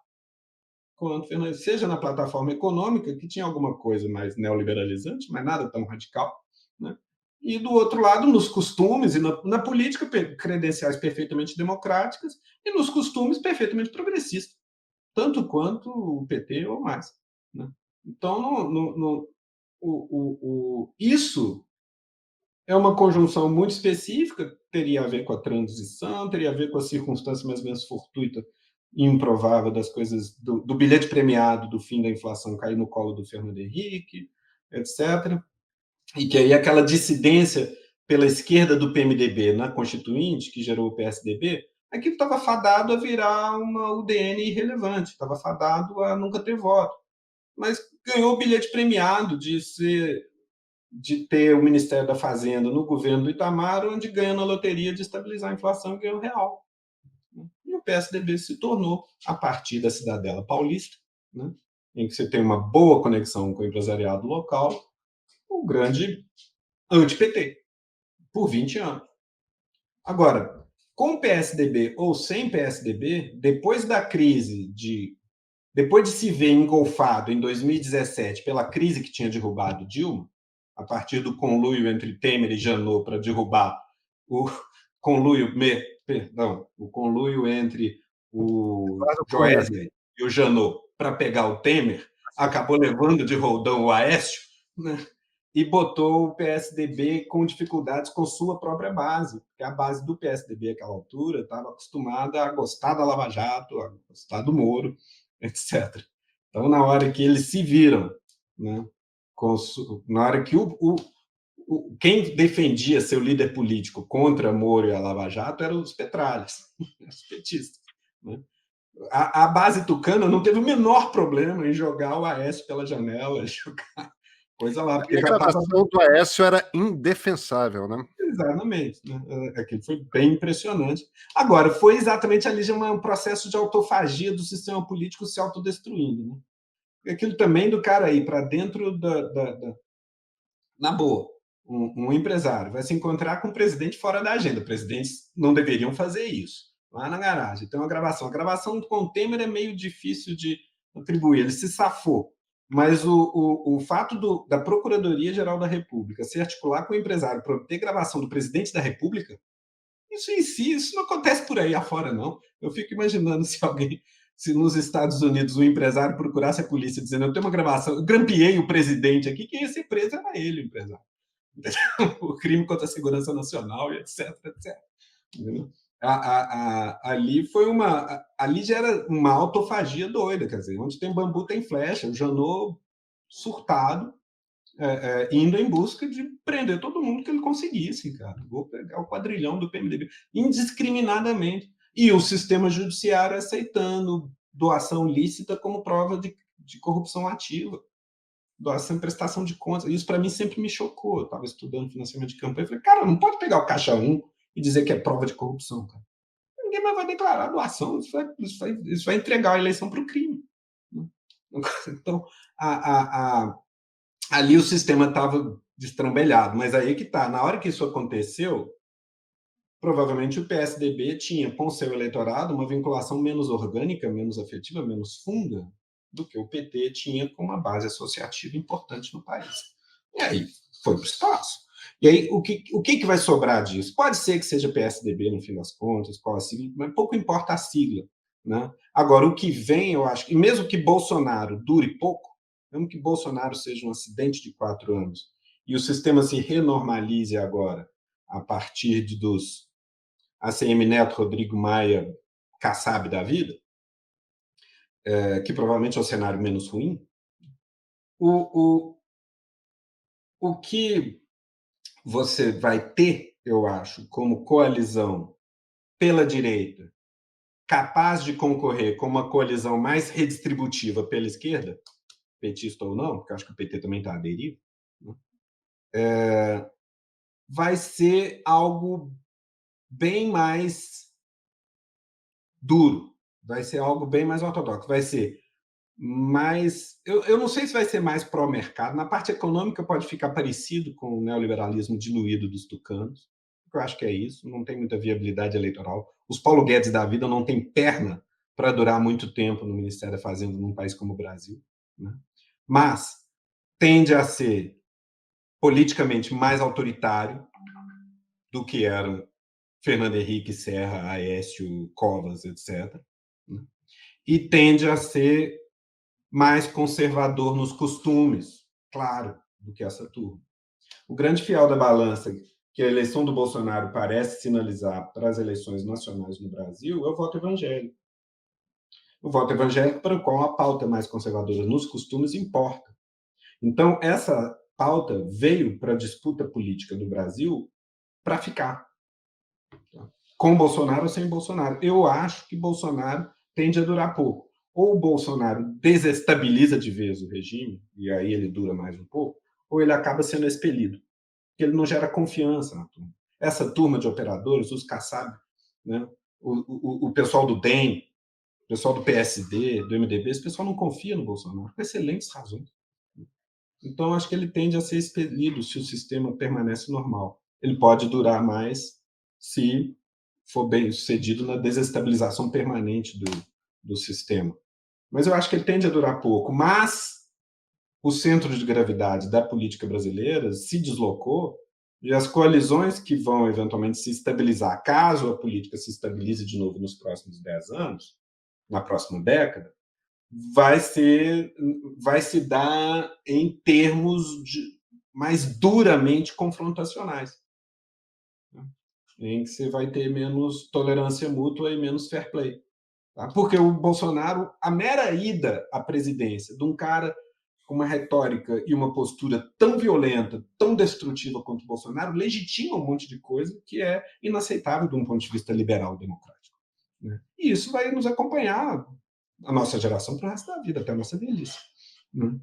quanto Fernandes, seja na plataforma econômica, que tinha alguma coisa mais neoliberalizante, mas nada tão radical, né? E do outro lado, nos costumes e na política, credenciais perfeitamente democráticas e nos costumes perfeitamente progressistas, tanto quanto o PT ou mais, né? Então, isso é uma conjunção muito específica, teria a ver com a transição, teria a ver com a circunstância mais ou menos fortuita e improvável das coisas, do bilhete premiado do fim da inflação cair no colo do Fernando Henrique, etc. E que aí aquela dissidência pela esquerda do PMDB na Constituinte, que gerou o PSDB, aquilo estava fadado a virar uma UDN irrelevante, estava fadado a nunca ter voto. Mas ganhou o bilhete premiado de ter o Ministério da Fazenda no governo do Itamar, onde ganha na loteria de estabilizar a inflação e ganha o real. E o PSDB se tornou, a partir da Cidadela Paulista, né, em que você tem uma boa conexão com o empresariado local, o grande anti-PT, por 20 anos. Agora, com PSDB ou sem PSDB, depois da crise depois de se ver engolfado em 2017 pela crise que tinha derrubado Dilma, a partir do conluio entre Temer e Janot para derrubar o o conluio entre o Joesley e o Janot para pegar o Temer, acabou levando de roldão o Aécio, né? E botou o PSDB com dificuldades com sua própria base, porque a base do PSDB àquela altura estava acostumada a gostar da Lava Jato, a gostar do Moro, etc. Então, na hora que eles se viram, né, na hora que quem defendia seu líder político contra Moro e a Lava Jato eram os petralhas, os petistas, né? A base tucana não teve o menor problema em jogar o Aécio pela janela, jogar coisa lá, porque a já estava... gravação do Aécio era indefensável, né? Exatamente, né? Aquilo foi bem impressionante. Agora, foi exatamente ali já um processo de autofagia do sistema político se autodestruindo, né? Aquilo também do cara aí para dentro na boa, um empresário vai se encontrar com o presidente fora da agenda. Presidentes não deveriam fazer isso. Lá na garagem tem uma gravação. A gravação com o Temer é meio difícil de atribuir, ele se safou. Mas o fato da Procuradoria-Geral da República se articular com o empresário para obter gravação do presidente da República, isso em si, isso não acontece por aí afora, não. Eu fico imaginando se nos Estados Unidos um empresário procurasse a polícia dizendo eu tenho uma gravação, eu grampeei o presidente aqui, quem ia ser preso era ele, o empresário. O crime contra a segurança nacional e etc, etc. Entendeu? Ali já era uma autofagia doida, quer dizer, onde tem bambu tem flecha, o Janot surtado, indo em busca de prender todo mundo que ele conseguisse, cara. Vou pegar o quadrilhão do PMDB, indiscriminadamente. E o sistema judiciário aceitando doação lícita como prova de corrupção ativa, doação e prestação de contas. Isso, para mim, sempre me chocou. Eu estava estudando financiamento de campanha e falei, cara, não pode pegar o Caixa 1 e dizer que é prova de corrupção, cara. Ninguém mais vai declarar doação, isso vai entregar a eleição para o crime. Então, ali o sistema estava destrambelhado, mas aí que está. Na hora que isso aconteceu, provavelmente o PSDB tinha com o seu eleitorado uma vinculação menos orgânica, menos afetiva, menos funda do que o PT tinha com uma base associativa importante no país. E aí foi para o espaço. E aí o que vai sobrar disso? Pode ser que seja PSDB no fim das contas, qual a sigla, mas pouco importa a sigla, né? Agora, o que vem, eu acho, e mesmo que Bolsonaro dure pouco, mesmo que Bolsonaro seja um acidente de 4 anos e o sistema se renormalize agora, a partir dos ACM Neto, Rodrigo Maia, Kassab da vida, que provavelmente é o cenário menos ruim, o, o que você vai ter, eu acho, como coalizão pela direita, capaz de concorrer com uma coalizão mais redistributiva pela esquerda, petista ou não, porque eu acho que o PT também está à deriva, né? Vai ser algo bem mais duro, vai ser algo bem mais ortodoxo, vai ser mais... Eu não sei se vai ser mais pró-mercado, na parte econômica pode ficar parecido com o neoliberalismo diluído dos tucanos, eu acho que é isso, não tem muita viabilidade eleitoral. Os Paulo Guedes da vida não têm perna para durar muito tempo no Ministério da Fazenda num país como o Brasil, né? Mas tende a ser politicamente mais autoritário do que era Fernando Henrique, Serra, Aécio, Covas, etc., né? E tende a ser mais conservador nos costumes, claro, do que essa turma. O grande fiel da balança que a eleição do Bolsonaro parece sinalizar para as eleições nacionais no Brasil é o voto evangélico. O voto evangélico para o qual a pauta mais conservadora nos costumes importa. Então, essa pauta veio para a disputa política do Brasil para ficar, com Bolsonaro ou sem Bolsonaro. Eu acho que Bolsonaro tende a durar pouco. Ou o Bolsonaro desestabiliza de vez o regime, e aí ele dura mais um pouco, ou ele acaba sendo expelido, porque ele não gera confiança na turma. Essa turma de operadores, os Kassab, né? o pessoal do DEM, o pessoal do PSD, do MDB, esse pessoal não confia no Bolsonaro, por excelentes razões. Então, acho que ele tende a ser expelido se o sistema permanece normal. Ele pode durar mais se for bem sucedido na desestabilização permanente do sistema. Mas eu acho que ele tende a durar pouco. Mas o centro de gravidade da política brasileira se deslocou e as coalizões que vão eventualmente se estabilizar, caso a política se estabilize de novo nos próximos 10 anos, na próxima década, vai se dar em termos mais duramente confrontacionais, né? Em que você vai ter menos tolerância mútua e menos fair play. Tá? Porque o Bolsonaro, a mera ida à presidência de um cara com uma retórica e uma postura tão violenta, tão destrutiva quanto o Bolsonaro, legitima um monte de coisa que é inaceitável de um ponto de vista liberal democrático, né? E isso vai nos acompanhar, a nossa geração, para o resto da vida, até a nossa velhice, né?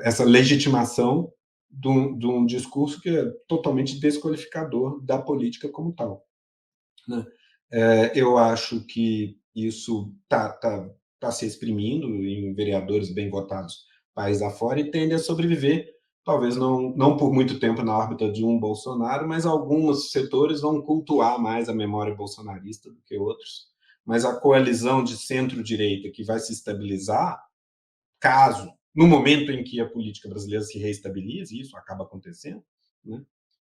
Essa legitimação de um discurso que é totalmente desqualificador da política como tal, né? Eu acho que isso está se exprimindo em vereadores bem votados país afora e tende a sobreviver, talvez não por muito tempo na órbita de um Bolsonaro, mas alguns setores vão cultuar mais a memória bolsonarista do que outros. Mas a coalizão de centro-direita que vai se estabilizar, caso, no momento em que a política brasileira se reestabilize, isso acaba acontecendo, né,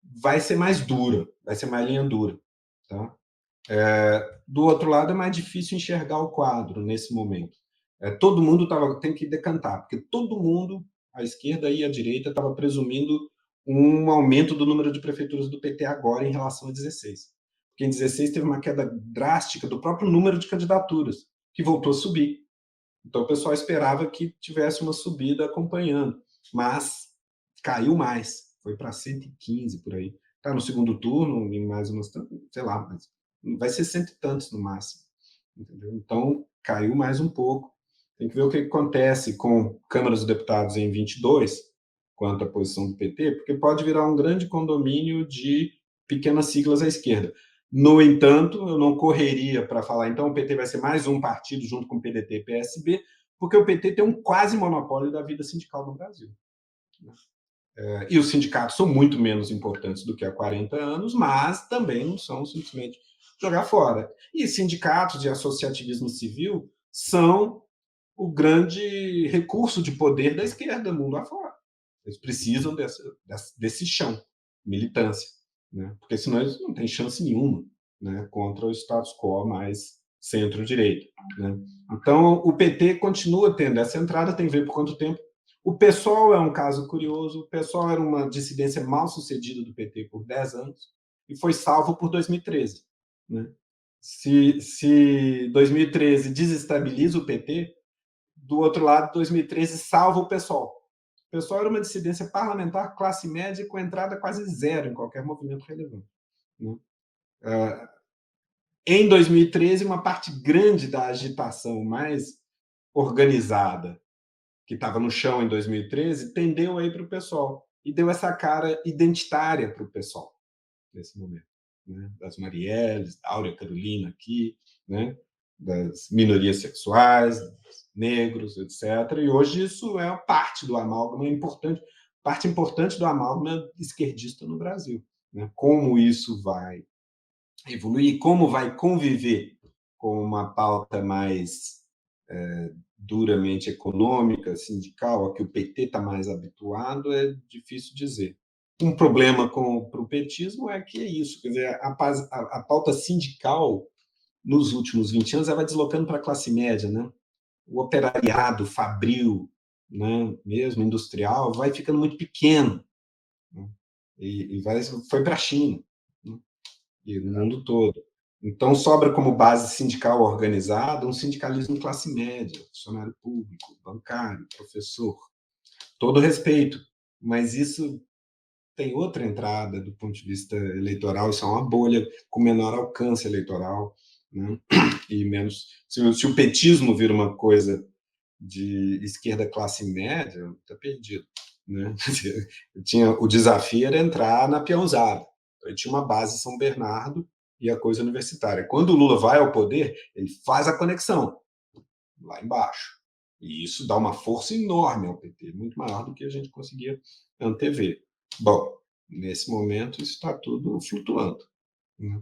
vai ser mais dura, vai ser mais linha dura. Tá? Do outro lado, é mais difícil enxergar o quadro nesse momento. Todo mundo tem que decantar, porque todo mundo, a esquerda e a direita, estava presumindo um aumento do número de prefeituras do PT agora em relação a 16. Porque em 16 teve uma queda drástica do próprio número de candidaturas, que voltou a subir. Então o pessoal esperava que tivesse uma subida acompanhando, mas caiu mais, foi para 115 por aí. Está no segundo turno, em mais umas, sei lá, mas vai ser cento e tantos no máximo. Entendeu? Então caiu mais um pouco. Tem que ver o que acontece com Câmara dos Deputados em 22, quanto à posição do PT, porque pode virar um grande condomínio de pequenas siglas à esquerda. No entanto, eu não correria para falar, então o PT vai ser mais um partido junto com o PDT e PSB, porque o PT tem um quase monopólio da vida sindical no Brasil. E os sindicatos são muito menos importantes do que há 40 anos, mas também não são simplesmente jogar fora. E sindicatos e associativismo civil são o grande recurso de poder da esquerda mundo afora. Eles precisam desse chão, militância, né? Porque senão eles não têm chance nenhuma, né, contra o status quo mais centro-direita, né? Então, o PT continua tendo essa entrada, tem que ver por quanto tempo. O PSOL é um caso curioso. O PSOL era uma dissidência mal sucedida do PT por 10 anos e foi salvo por 2013, né? Se 2013 desestabiliza o PT, do outro lado, 2013, salva o PSOL. O PSOL era uma dissidência parlamentar, classe média, com entrada quase zero em qualquer movimento relevante. Né? Em 2013, uma parte grande da agitação mais organizada, que estava no chão em 2013, tendeu aí para o PSOL e deu essa cara identitária para o PSOL nesse momento. Né? Das Marielles, da Áurea Carolina aqui, né? Das minorias sexuais, dos negros, etc. E hoje isso é parte do amálgama importante, parte importante do amálgama esquerdista no Brasil. Né? Como isso vai evoluir, como vai conviver com uma pauta mais duramente econômica, sindical, a que o PT está mais habituado, é difícil dizer. Um problema para o petismo é que é isso, quer dizer, a pauta sindical, nos últimos 20 anos, ela vai deslocando para a classe média, né? O operariado fabril, né, mesmo industrial, vai ficando muito pequeno, né? Foi para a China, né? E no mundo todo. Então, sobra como base sindical organizada um sindicalismo classe média, funcionário público, bancário, professor. Todo respeito, mas isso tem outra entrada do ponto de vista eleitoral, isso é uma bolha com menor alcance eleitoral, né? E menos. Se o petismo vira uma coisa de esquerda classe média, está perdido. Né? O desafio era entrar na peãozada. Então, tinha uma base São Bernardo e a coisa universitária. Quando o Lula vai ao poder, ele faz a conexão lá embaixo. E isso dá uma força enorme ao PT, muito maior do que a gente conseguia antever. Bom, nesse momento isso está tudo flutuando. Né?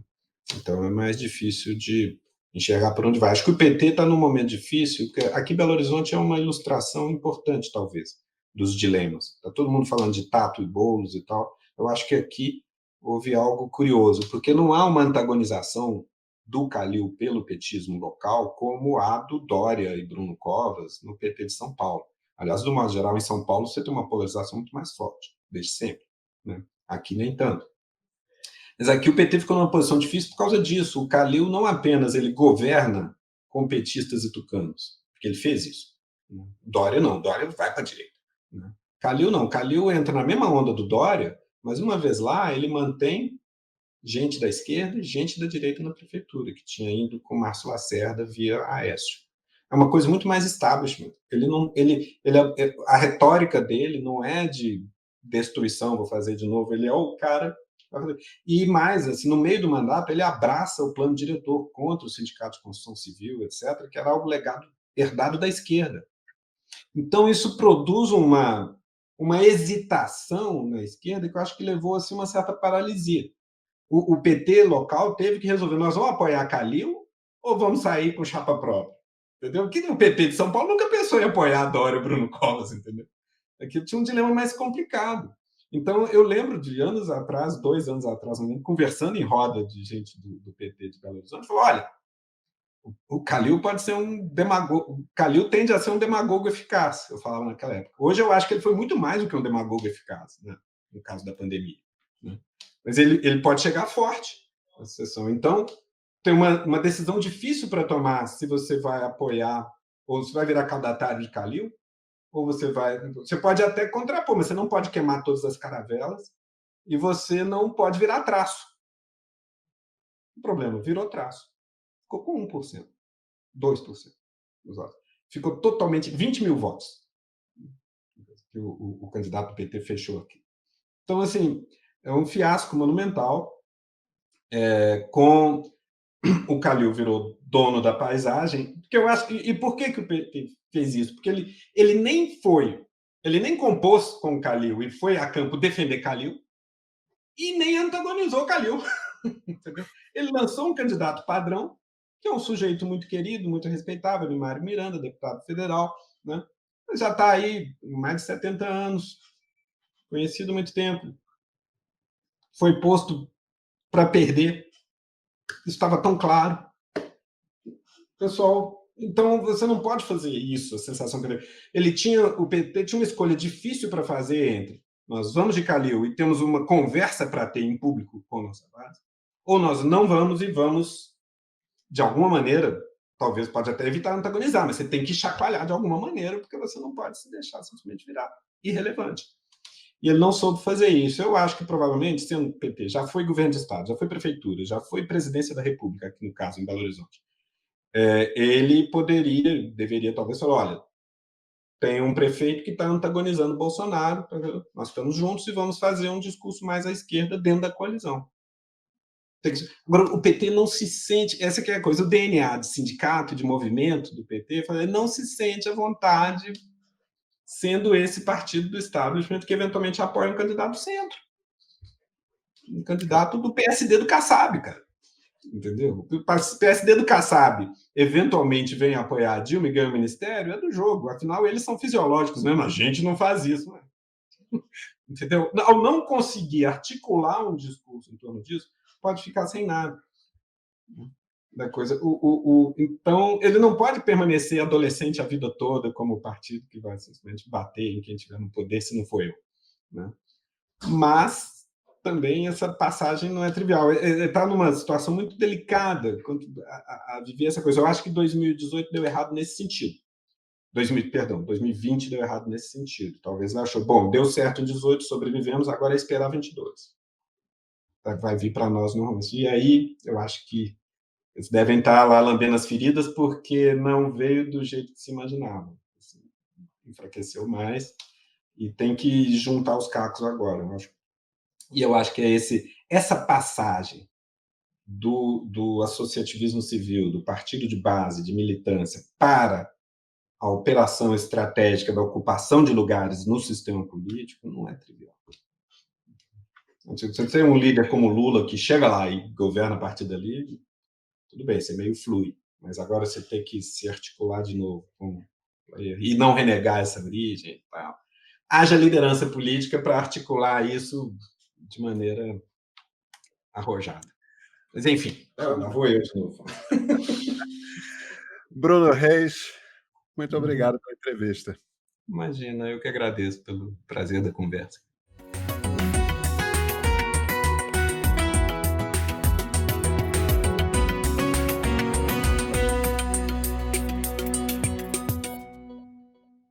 Então é mais difícil de enxergar por onde vai. Acho que o PT está num momento difícil, porque aqui Belo Horizonte é uma ilustração importante, talvez, dos dilemas. Está todo mundo falando de Tato e Boulos e tal. Eu acho que aqui houve algo curioso, porque não há uma antagonização do Calil pelo petismo local como há do Dória e Bruno Covas no PT de São Paulo. Aliás, do modo geral, em São Paulo você tem uma polarização muito mais forte, desde sempre. Né? Aqui nem tanto. Mas aqui o PT ficou numa posição difícil por causa disso. O Calil não apenas ele governa com petistas e tucanos, porque ele fez isso. Dória não, Dória vai para a direita. Calil não, Calil entra na mesma onda do Dória, mas uma vez lá ele mantém gente da esquerda e gente da direita na prefeitura, que tinha ido com Márcio Lacerda via Aécio. É uma coisa muito mais establishment. A retórica dele não é de destruição, vou fazer de novo, ele é o cara. E mais, assim, no meio do mandato, ele abraça o plano diretor contra o Sindicato de Construção Civil, etc., que era algo herdado da esquerda. Então, isso produz uma hesitação na esquerda que eu acho que levou assim, uma certa paralisia. O PT local teve que resolver, nós vamos apoiar Calil ou vamos sair com chapa própria? Entendeu? Que o PT de São Paulo nunca pensou em apoiar Dória e Bruno Covas, entendeu? Aqui tinha um dilema mais complicado. Então, eu lembro de anos atrás, 2 anos atrás, conversando em roda de gente do PT de Belo Horizonte, falou, olha, o Calil pode ser um demagogo, o Calil tende a ser um demagogo eficaz, eu falava naquela época. Hoje eu acho que ele foi muito mais do que um demagogo eficaz, né, no caso da pandemia. Né? Mas ele pode chegar forte na sessão. Então, tem uma decisão difícil para tomar se você vai apoiar ou se vai virar candidatário de Calil, ou você pode até contrapor, mas você não pode queimar todas as caravelas e você não pode virar traço. O problema, virou traço. Ficou com 1%, 2% dos votos. Ficou totalmente 20 mil votos que o candidato do PT fechou aqui. Então, assim, é um fiasco monumental. Com o Calil virou dono da paisagem, porque eu acho e por que o PT fez isso? Porque ele nem compôs com o Calil e foi a campo defender Calil e nem antagonizou Calil. Entendeu? Ele lançou um candidato padrão, que é um sujeito muito querido, muito respeitável, Mário Miranda, deputado federal, né? Já está aí mais de 70 anos, conhecido há muito tempo, foi posto para perder, isso estava tão claro. Pessoal, então você não pode fazer isso, a sensação que o PT tinha uma escolha difícil para fazer entre nós vamos de Calil e temos uma conversa para ter em público com a nossa base, ou nós não vamos e vamos, de alguma maneira, talvez pode até evitar antagonizar, mas você tem que chacoalhar de alguma maneira, porque você não pode se deixar simplesmente virar irrelevante. E ele não soube fazer isso. Eu acho que, provavelmente, sendo PT, já foi governo de Estado, já foi prefeitura, já foi presidência da República, aqui no caso, em Belo Horizonte. Ele deveria talvez falar, olha, tem um prefeito que está antagonizando o Bolsonaro, nós estamos juntos e vamos fazer um discurso mais à esquerda dentro da coalizão. Agora, o PT não se sente, essa que é a coisa, o DNA de sindicato, de movimento do PT, não se sente à vontade sendo esse partido do establishment que eventualmente apoia um candidato do centro. Um candidato do PSD do Kassab, cara. Entendeu? O PSD do Kassab eventualmente vem apoiar a Dilma e ganha o ministério, é do jogo. Afinal, eles são fisiológicos mesmo. A gente não faz isso. Né? Entendeu? Ao não conseguir articular um discurso em torno disso, pode ficar sem nada. Da coisa. Então, ele não pode permanecer adolescente a vida toda como o partido que vai simplesmente bater em quem estiver no poder, se não for eu. Né? Mas também essa passagem não é trivial. Ele está numa situação muito delicada a viver essa coisa. Eu acho que 2018 deu errado nesse sentido. 2020 deu errado nesse sentido. Talvez ele achou, bom, deu certo em 18, sobrevivemos, agora é esperar 22. Vai vir para nós normalmente. E aí, eu acho que eles devem estar lá lambendo as feridas porque não veio do jeito que se imaginava. Assim, enfraqueceu mais e tem que juntar os cacos agora. Eu acho que é essa passagem do associativismo civil, do partido de base, de militância, para a operação estratégica da ocupação de lugares no sistema político não é trivial. Você tem um líder como Lula que chega lá e governa a partir dali, tudo bem, você meio flui, mas agora você tem que se articular de novo e não renegar essa origem e tal. Haja liderança política para articular isso de maneira arrojada. Mas, enfim, lá vou eu de novo. Bruno Reis, muito obrigado pela entrevista. Imagina, eu que agradeço pelo prazer da conversa.